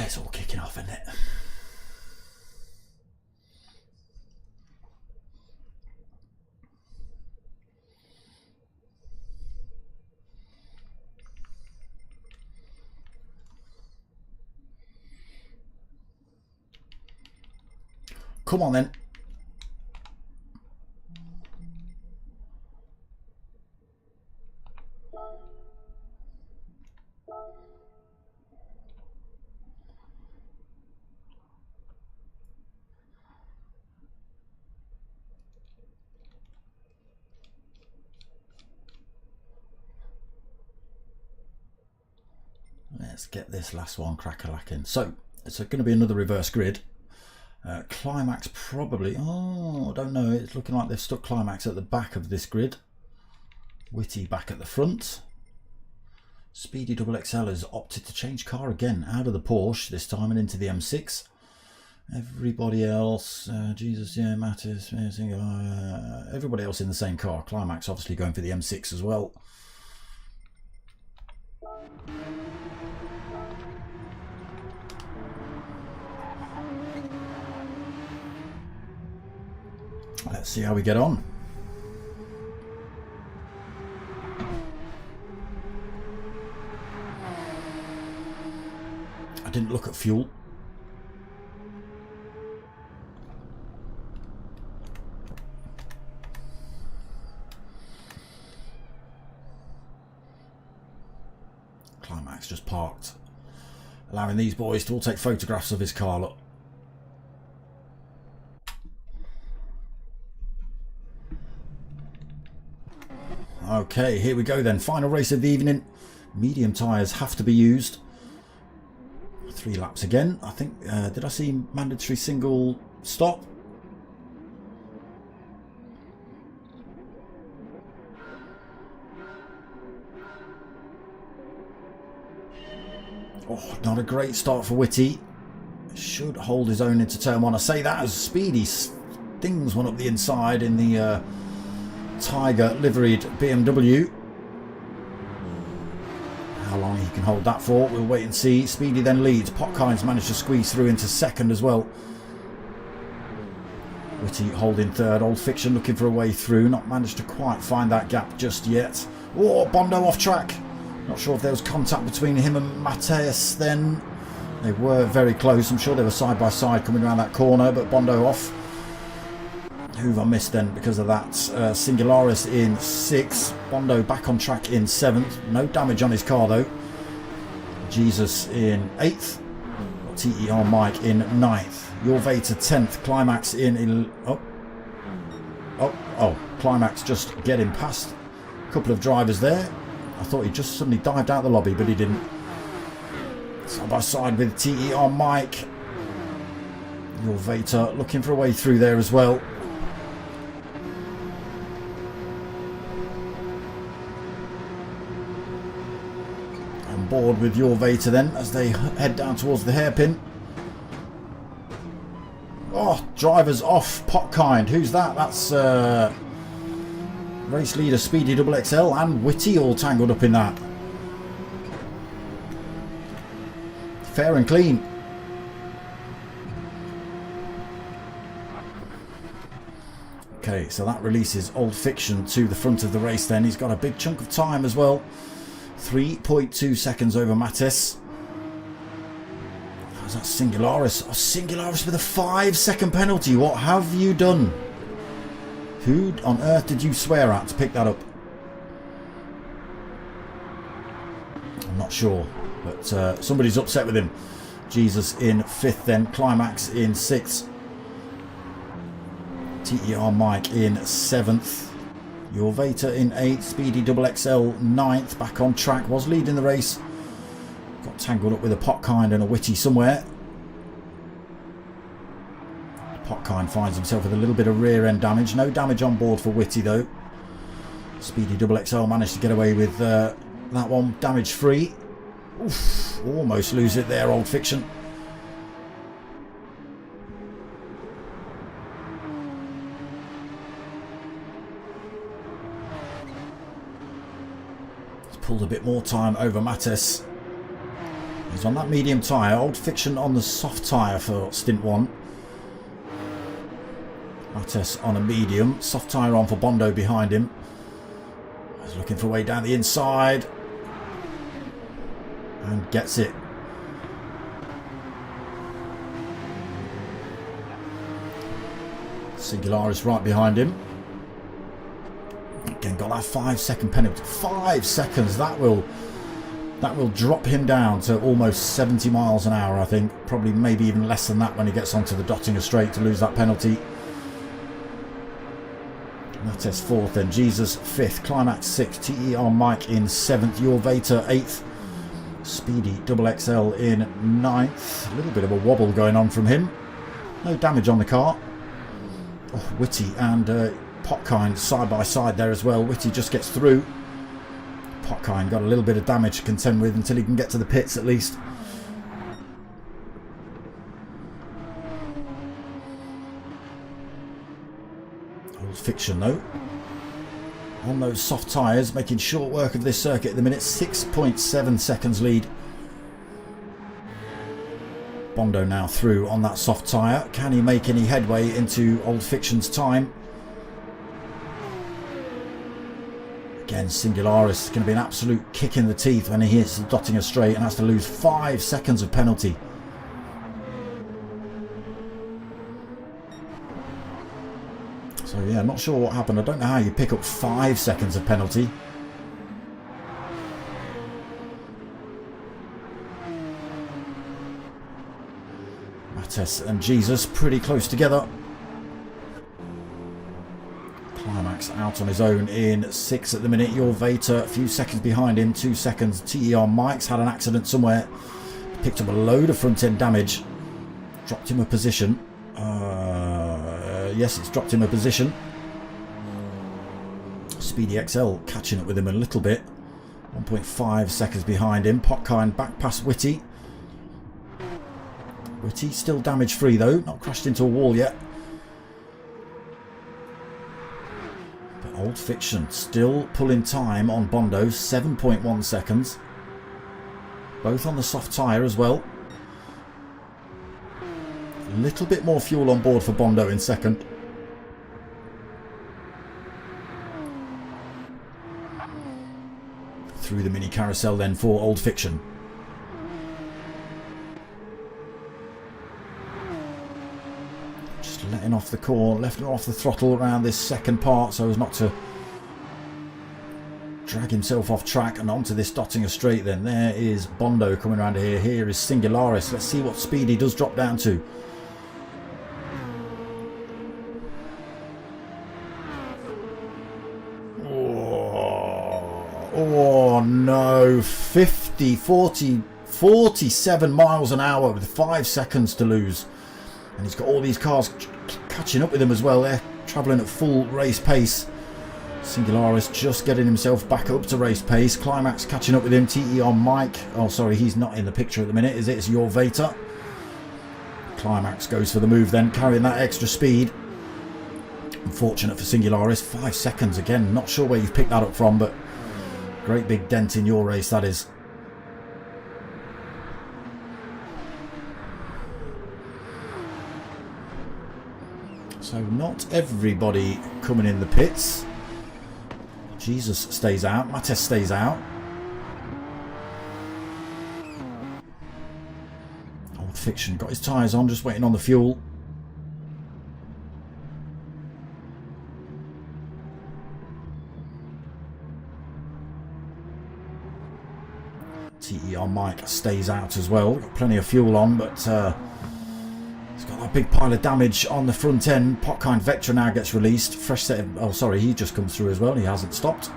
It's all kicking off, isn't it? Come on then. Let's get this last one crack-a-lacking. So it's going to be another reverse grid. Climax probably, oh, I don't know, it's looking like they've stuck Climax at the back of this grid. Witty back at the front. Speedy XXL has opted to change car again, out of the Porsche this time and into the M6. Everybody else, Jesus, yeah, Mattis, everybody else in the same car. Climax obviously going for the M6 as well. Let's see how we get on. I didn't look at fuel. parked, allowing these boys to all take photographs of his car. Look. Okay, here we go then. Final race of the evening. Medium tyres have to be used. 3 laps again. I think, did I see mandatory single stop? Oh, not a great start for Whitty. Should hold his own into turn 1. I say that as Speedy stings one up the inside in the Tiger liveried BMW. How long he can hold that for, we'll wait and see. Speedy then leads. Potkine's managed to squeeze through into second as well. Whitty holding third. Old Fiction looking for a way through. Not managed to quite find that gap just yet. Oh, Bondo off track. Not sure if there was contact between him and Mateus then. They were very close. I'm sure they were side by side coming around that corner, but Bondo off. Who've I missed then because of that? Singularis in 6th. Bondo back on track in 7th. No damage on his car though. Jesus in 8th. TER Mike in 9th. Your Vader 10th. Climax in... Climax just getting past a couple of drivers there. I thought he just suddenly dived out the lobby, but he didn't. Side by side with TER Mike. Your Vader looking for a way through there as well. On board with Your Vader then as they head down towards the hairpin. Oh, drivers off. Potkind. Who's that? That's race leader Speedy XXL and Whitty all tangled up in that. Fair and clean. Okay, so that releases Old Fiction to the front of the race then. He's got a big chunk of time as well. 3.2 seconds over Mattis. How's that Singularis? Oh, Singularis with a 5-second penalty. What have you done? Who on earth did you swear at to pick that up? I'm not sure, but somebody's upset with him. Jesus in 5th then. Climax in 6th. TER Mike in 7th. Your Vader in 8th. Speedy XXL 9th. Back on track. Was leading the race. Got tangled up with a Potkind and a Whitty somewhere. Potkind finds himself with a little bit of rear end damage. No damage on board for Whitty though. Speedy XXL managed to get away with that one damage free. Oof, almost lose it there, Old Fiction. He's pulled a bit more time over Mattis. He's on that medium tyre. Old Fiction on the soft tyre for stint 1. Mattis on a medium. Soft tyre on for Bondo behind him. He's looking for a way down the inside. And gets it. Singularis right behind him. Again, got that 5-second penalty. 5 seconds. That will drop him down to almost 70 miles an hour, I think. Probably maybe even less than that when he gets onto the Dottinger Straight to lose that penalty. Mattis 4th then. Jesus 5th. Climax 6th. TER Mike in 7th. Your Vader 8th. Speedy XXL in 9th. A little bit of a wobble going on from him. No damage on the car. Oh, Whitty and Potkind side by side there as well. Whitty just gets through. Potkind got a little bit of damage to contend with until he can get to the pits at least. Old Fiction though. On those soft tyres, making short work of this circuit at the minute. 6.7 seconds lead. Bondo now through on that soft tyre. Can he make any headway into Old Fiction's time? Again, Singularis is going to be an absolute kick in the teeth when he hits the Dottinger Straight and has to lose 5 seconds of penalty. So yeah, not sure what happened. I don't know how you pick up 5 seconds of penalty. Mattes and Jesus pretty close together. Climax out on his own in 6th at the minute. Your Vater a few seconds behind him, 2 seconds. TER Mike's had an accident somewhere. Picked up a load of front end damage. Dropped him a position. Yes, it's dropped him a position. Speedy XL catching up with him a little bit. 1.5 seconds behind him. Potkind back past Whitty. Whitty still damage free though. Not crashed into a wall yet. But Old Fiction still pulling time on Bondo. 7.1 seconds. Both on the soft tyre as well. A little bit more fuel on board for Bondo in second. Through the mini carousel then for Old Fiction. Just letting off the core, left off the throttle around this second part so as not to drag himself off track and onto this Dottinger straight then. There is Bondo coming around here. Here is Singularis. Let's see what speed he does drop down to. Oh no, 47 miles an hour with 5 seconds to lose. And he's got all these cars catching up with him as well. They're travelling at full race pace. Singularis just getting himself back up to race pace. Climax catching up with him. TER Mike. Oh, sorry, he's not in the picture at the minute, is it? It's your Vater. Climax goes for the move then, carrying that extra speed. Unfortunate for Singularis. 5 seconds again. Not sure where you've picked that up from, but great big dent in your race, that is. So not everybody coming in the pits. Jesus stays out. Mattes stays out. Old Fiction got his tyres on, just waiting on the fuel. TER Mike stays out as well. Got plenty of fuel on, but he's got that big pile of damage on the front end. Potkind Vectra now gets released. Fresh set of... Oh, sorry, he just comes through as well. He hasn't stopped.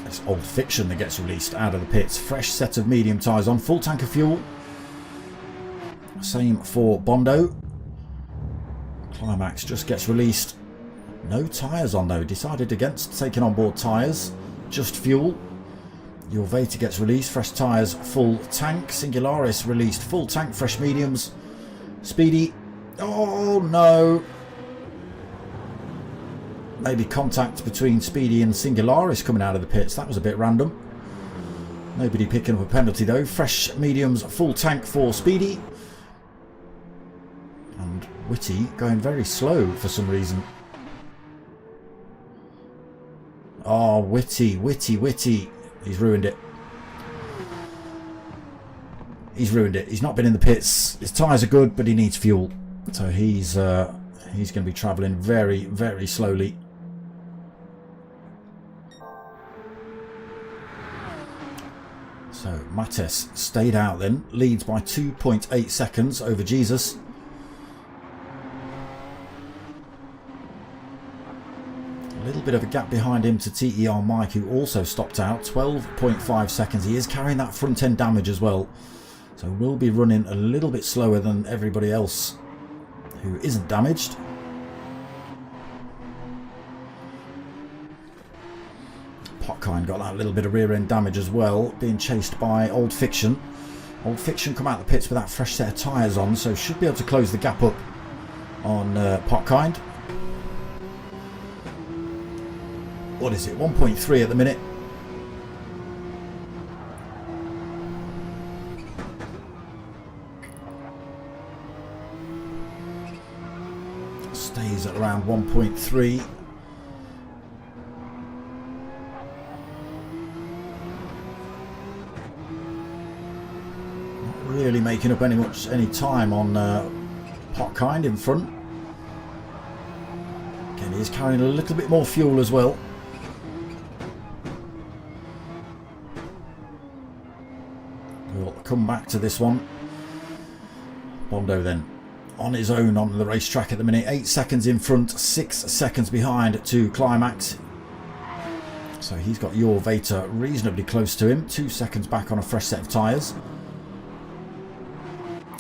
It's Old Fiction that gets released out of the pits. Fresh set of medium tyres on. Full tank of fuel. Same for Bondo. Climax just gets released. No tyres on though. Decided against taking on board tyres. Just fuel. Your Vater gets released, fresh tyres, full tank. Singularis released, full tank, fresh mediums. Speedy. Oh no. Maybe contact between Speedy and Singularis coming out of the pits. That was a bit random. Nobody picking up a penalty though. Fresh mediums, full tank for Speedy. And Whitty going very slow for some reason. Oh, Whitty. He's ruined it. He's ruined it. He's not been in the pits. His tyres are good, but he needs fuel. So he's going to be travelling very, very slowly. So Mattes stayed out then. Leads by 2.8 seconds over Jesus. A little bit of a gap behind him to TER Mike, who also stopped out. 12.5 seconds. He is carrying that front end damage as well, so will be running a little bit slower than everybody else who isn't damaged. Potkind got that little bit of rear end damage as well, being chased by Old Fiction. Old Fiction come out of the pits with that fresh set of tyres on, so should be able to close the gap up on Potkind. What is it? 1.3 at the minute. Stays at around 1.3. Not really making up any time on Potkind in front. Again, he's carrying a little bit more fuel as well. We'll come back to this one. Bondo then on his own on the racetrack at the minute. 8 seconds in front, 6 seconds behind to Climax. So he's got Your Vater reasonably close to him. 2 seconds back on a fresh set of tyres.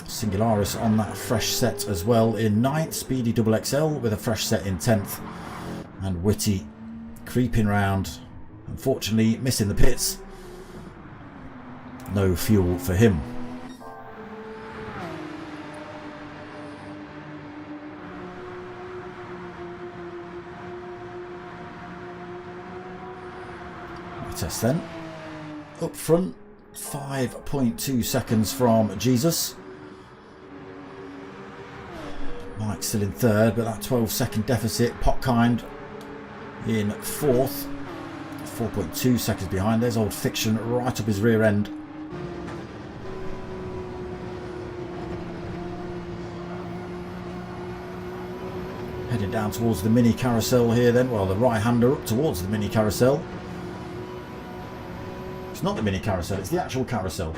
Singularis on that fresh set as well in 9th. Speedy Double XL with a fresh set in 10th. And Witty creeping round. Unfortunately missing the pits. No fuel for him. Test then. Up front, 5.2 seconds from Jesus. Mike still in third, but that 12-second deficit. Potkind in fourth. 4.2 seconds behind. There's Old Fiction right up his rear end. Heading down towards the mini carousel here then. Well, the right-hander up towards the mini carousel. It's not the mini carousel, it's the actual carousel.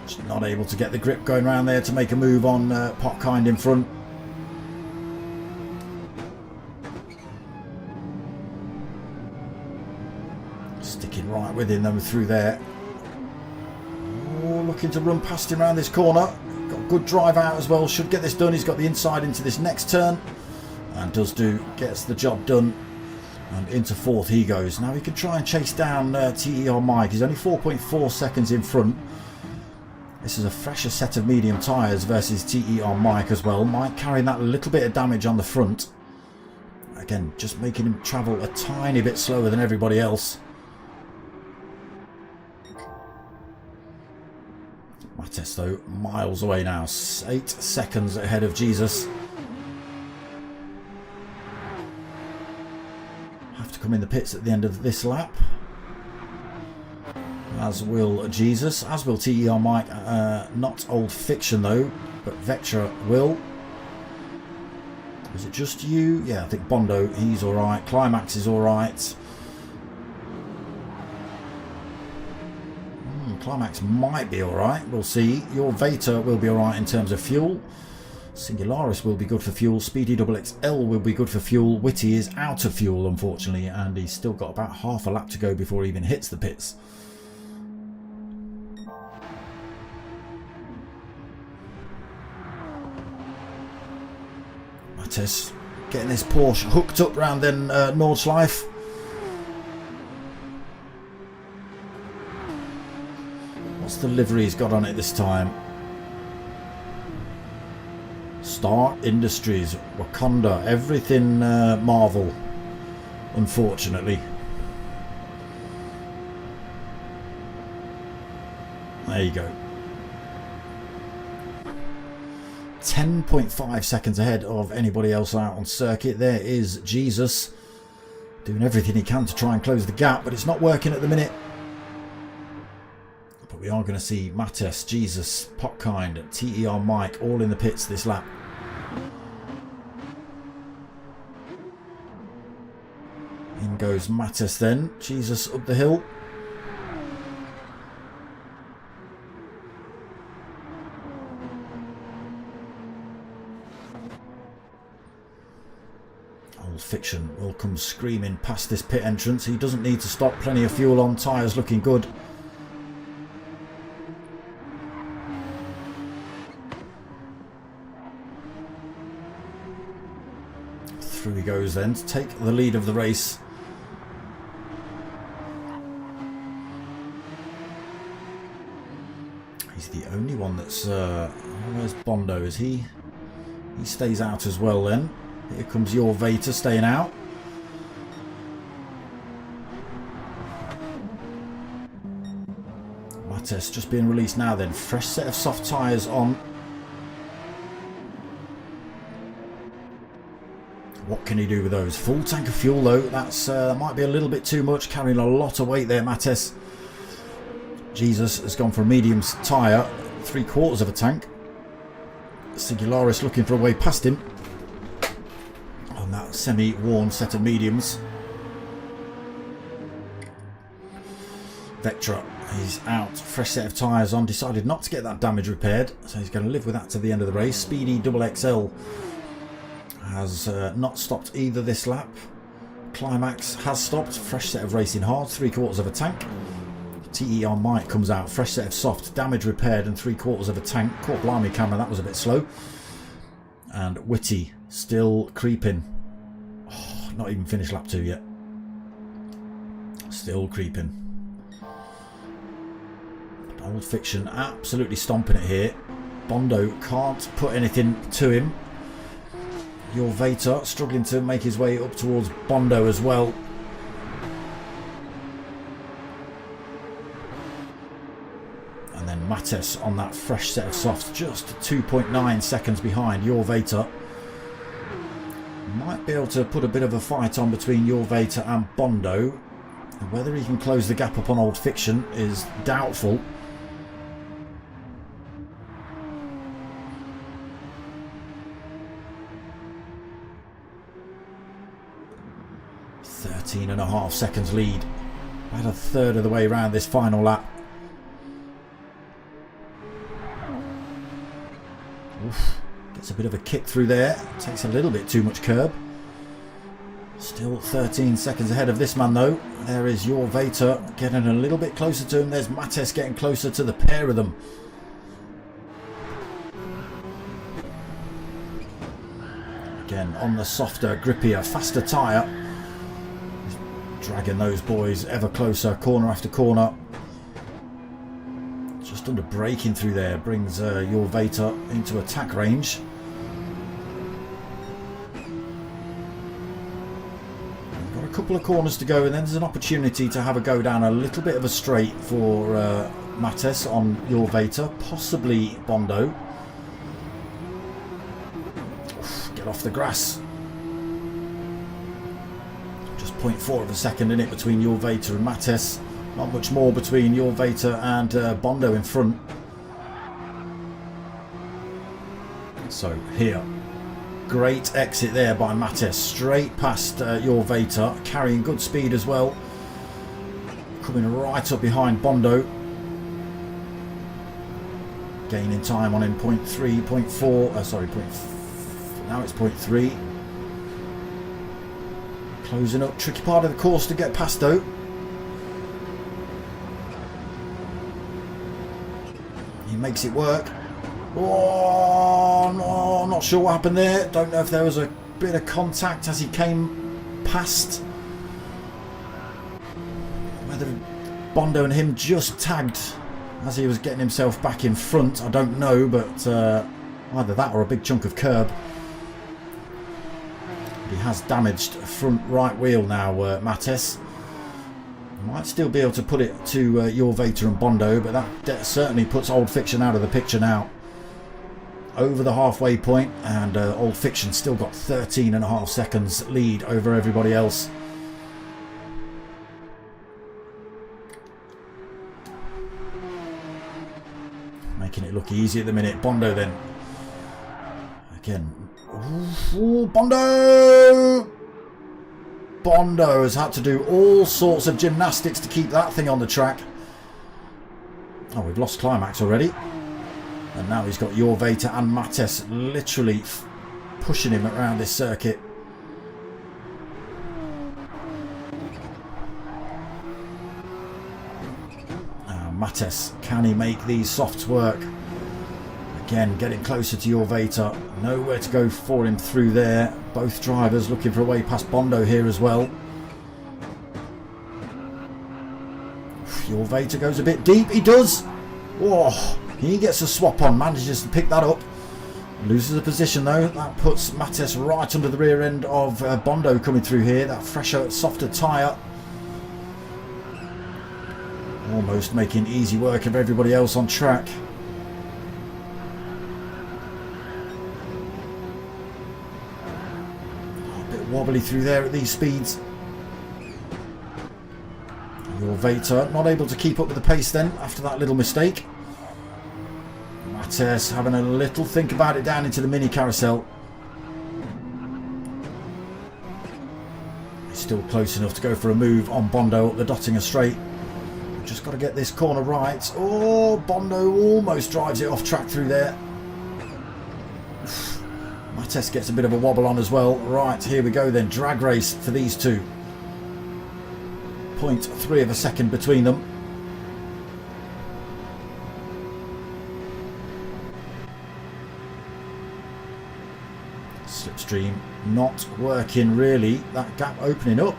Just not able to get the grip going around there to make a move on Potkind in front. Sticking right within them through there. Oh, looking to run past him around this corner. Got a good drive out as well, should get this done. He's got the inside into this next turn. And does do, gets the job done. And into fourth he goes. Now he can try and chase down TER Mike. He's only 4.4 seconds in front. This is a fresher set of medium tyres versus TER Mike as well. Mike carrying that little bit of damage on the front. Again, just making him travel a tiny bit slower than everybody else. Mattes though, miles away now. 8 seconds ahead of Jesus. Come in the pits at the end of this lap, as will Jesus, as will TER Mike. Not Old Fiction though, but Vectra will. Is it just you? Yeah, I think Bondo, he's alright. Climax is alright. Climax might be alright, we'll see. Your Vater will be alright in terms of fuel. Singularis will be good for fuel. Speedy Double XL will be good for fuel. Witty is out of fuel, unfortunately, and he's still got about half a lap to go before he even hits the pits. Mattes getting this Porsche hooked up round then Nordshliefe. What's the livery he's got on it this time? Star Industries, Wakanda, everything Marvel, unfortunately. There you go. 10.5 seconds ahead of anybody else out on circuit. There is Jesus doing everything he can to try and close the gap, but it's not working at the minute. But we are going to see Mattes, Jesus, Potkind, TER Mike all in the pits this lap. In goes Mattes then. Jesus up the hill. Old Fiction will come screaming past this pit entrance. He doesn't need to stop. Plenty of fuel on. Tyres looking good. Through he goes then to take the lead of the race. He's the only one that's where's Bondo? Is he stays out as well then. Here comes Your Vater staying out. Mattes just being released now then. Fresh set of soft tyres on. What can he do with those? Full tank of fuel though. That might be a little bit too much. Carrying a lot of weight there, Mattes. Jesus has gone for a medium tyre. 3/4 of a tank. Singularis looking for a way past him on that semi-worn set of mediums. Vectra, he's out, fresh set of tyres on, decided not to get that damage repaired, so he's going to live with that to the end of the race. Speedy Double XL has not stopped either this lap. Climax has stopped, fresh set of racing hard, 3/4 of a tank. TER Mike comes out, fresh set of soft, damage repaired and 3/4 of a tank. Caught blimey camera, that was a bit slow. And Witty still creeping. Oh, not even finished lap 2 yet. Still creeping. Old Fiction absolutely stomping it here. Bondo can't put anything to him. Your Vater struggling to make his way up towards Bondo as well. And then Mattes on that fresh set of softs, just 2.9 seconds behind Your Vater. Might be able to put a bit of a fight on between Your Vater and Bondo. Whether he can close the gap upon Old Fiction is doubtful. And a half seconds lead. About a third of the way around this final lap. Oof, gets a bit of a kick through there. Takes a little bit too much curb. Still 13 seconds ahead of this man though. There is Your Vater getting a little bit closer to him. There's Mattes getting closer to the pair of them. Again on the softer, grippier, faster tyre. Dragging those boys ever closer, corner after corner. Just under braking through there, brings Your Vater into attack range. We've got a couple of corners to go, and then there's an opportunity to have a go down a little bit of a straight for Mattes on Your Vater, possibly Bondo. Oof, get off the grass. 0.4 of a second in it between Your Vater and Mattes. Not much more between Your Vater and Bondo in front. So here, great exit there by Mattes, straight past Your Vater, carrying good speed as well. Coming right up behind Bondo. Gaining time on him, 0.3, 0.4, sorry, now it's 0.3. Closing up, tricky part of the course to get past though. He makes it work. Oh no, not sure what happened there. Don't know if there was a bit of contact as he came past. Whether Bondo and him just tagged as he was getting himself back in front, I don't know, but either that or a big chunk of curb. He has damaged front right wheel now, Mattes. Might still be able to put it to Your Vater and Bondo, but that certainly puts Old Fiction out of the picture now. Over the halfway point, and Old Fiction still got 13.5 seconds lead over everybody else. Making it look easy at the minute. Bondo then. Again. Ooh, Bondo! Bondo has had to do all sorts of gymnastics to keep that thing on the track. Oh, we've lost Climax already. And now he's got Your Vater and Mattes literally pushing him around this circuit. Mattes, can he make these softs work? Again, getting closer to Your Vater. Nowhere to go for him through there. Both drivers looking for a way past Bondo here as well. Your Vater goes a bit deep. He does. Oh, he gets a swap on. Manages to pick that up. Loses a position though. That puts Mattes right under the rear end of Bondo coming through here. That fresher, softer tyre. Almost making easy work of everybody else on track. Wobbly through there at these speeds. Your Vater not able to keep up with the pace then after that little mistake. Mattes having a little think about it down into the mini carousel. He's still close enough to go for a move on Bondo up the Dottinger straight. just got to get this corner right. Oh, Bondo almost drives it off track through there. Mattes gets a bit of a wobble on as well. Right, here we go then. Drag race for these two. 0.3 of a second between them. Slipstream not working really. That gap opening up.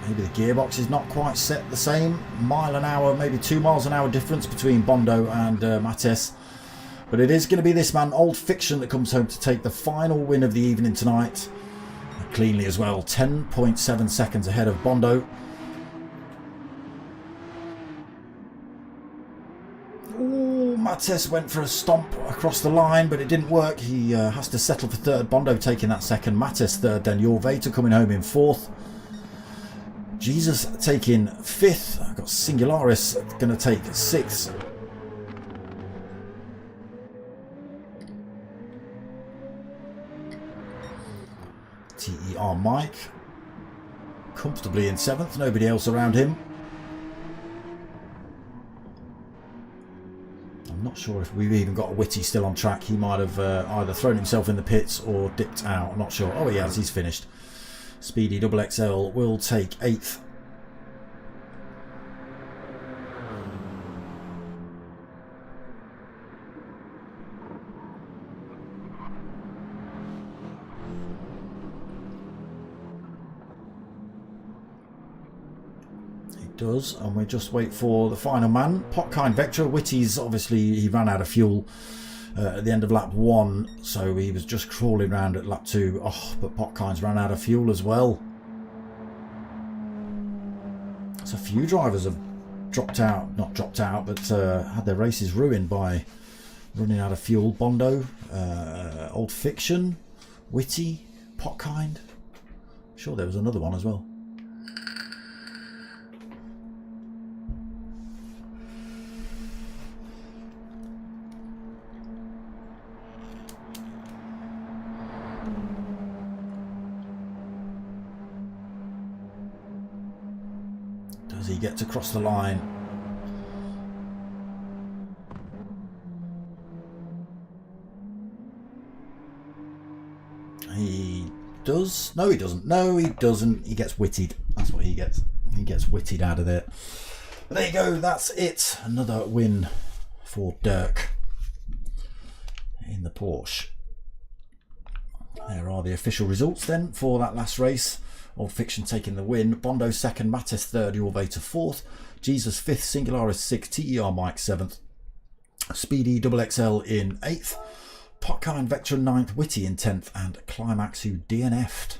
Maybe the gearbox is not quite set the same. Mile an hour, maybe 2 miles an hour difference between Bondo and Mattes. But it is going to be this man, Old Fiction, that comes home to take the final win of the evening tonight. Cleanly as well. 10.7 seconds ahead of Bondo. Ooh, Mattes went for a stomp across the line, but it didn't work. He has to settle for third. Bondo taking that second. Mattes third, then Jorveta coming home in fourth. Jesus taking fifth. I've got Singularis going to take sixth. TER Mike comfortably in seventh. Nobody else around him. I'm not sure if we've even got a Witty still on track. He might have either thrown himself in the pits or dipped out. I'm not sure. Oh, he has. He's finished. Speedy XXL will take 8th. He does, and we just wait for the final man. Potkind Vectra. Witty's obviously, he ran out of fuel at the end of lap 1, so he was just crawling around at lap 2. Oh, but Potkind's ran out of fuel as well. So a few drivers have dropped out, not dropped out, but had their races ruined by running out of fuel. Bondo, Old Fiction, Witty, Potkind. I'm sure there was another one as well. Does he get to cross the line? He does. No, he doesn't. No, he doesn't. He gets witted. That's what he gets. He gets witted out of there. But there you go. That's it. Another win for Dirk in the Porsche. There are the official results then for that last race. Old Fiction taking the win. Bondo second, Mattes third, Jorveta fourth, Jesus fifth, Singularis sixth, TER Mike seventh, Speedy XXL in 8th, Potkind Vectra 9th, Witty in 10th, and Climax, who DNF'd,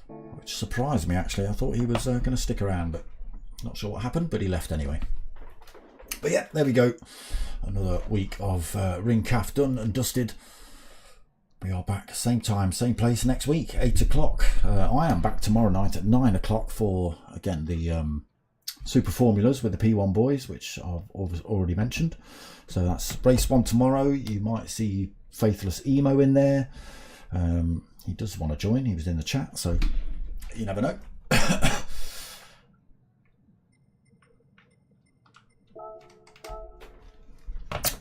which surprised me actually. I thought he was going to stick around, but not sure what happened, but he left anyway. But yeah, there we go. Another week of Ring Calf done and dusted. We are back same time, same place next week, 8 o'clock. I am back tomorrow night at 9 o'clock for, again, the Super Formulas with the P1 boys, which I've already mentioned. So that's race 1 tomorrow. You might see Faithless Emo in there. He does want to join. He was in the chat, so you never know.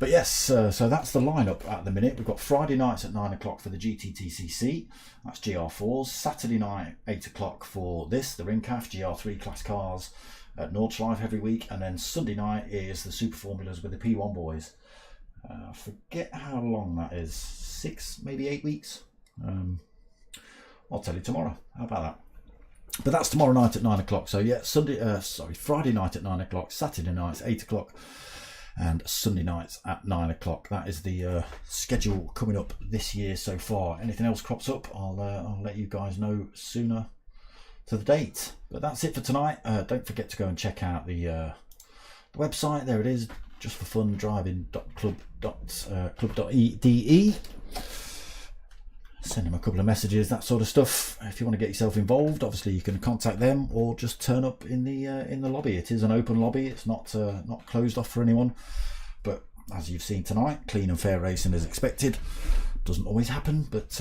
But yes, so that's the lineup at the minute. We've got Friday nights at 9 o'clock for the GTTCC. That's GR4s. Saturday night, 8 o'clock for this, the Ringcaf, GR3 class cars at Nordshliefe every week. And then Sunday night is the Super Formulas with the P1 boys. I forget how long that is. 6, maybe 8 weeks. I'll tell you tomorrow. How about that? But that's tomorrow night at 9 o'clock. So yeah, Friday night at 9 o'clock, Saturday night at 8 o'clock. And Sunday nights at 9 o'clock. That is the schedule coming up this year so far. Anything else crops up, I'll let you guys know sooner to the date. But that's it for tonight. Don't forget to go and check out the website. There it is, just for fun driving.club.de. Send them a couple of messages, that sort of stuff. If you want to get yourself involved, obviously you can contact them or just turn up in the lobby. It is an open lobby. It's not closed off for anyone. But as you've seen tonight, clean and fair racing as expected. Doesn't always happen, but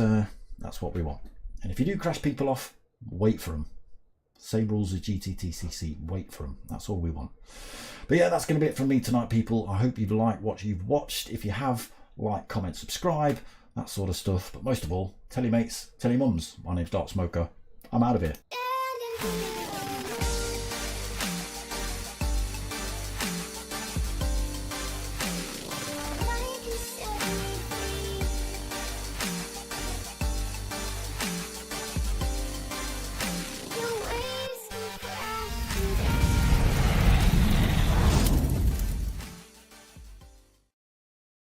that's what we want. And if you do crash people off, wait for them. Same rules as GTTCC, wait for them. That's all we want. But yeah, that's going to be it from me tonight, people. I hope you've liked what you've watched. If you have, like, comment, subscribe, that sort of stuff. But most of all, tell your mates, tell your mums. My name's Dark Smoker. I'm out of here.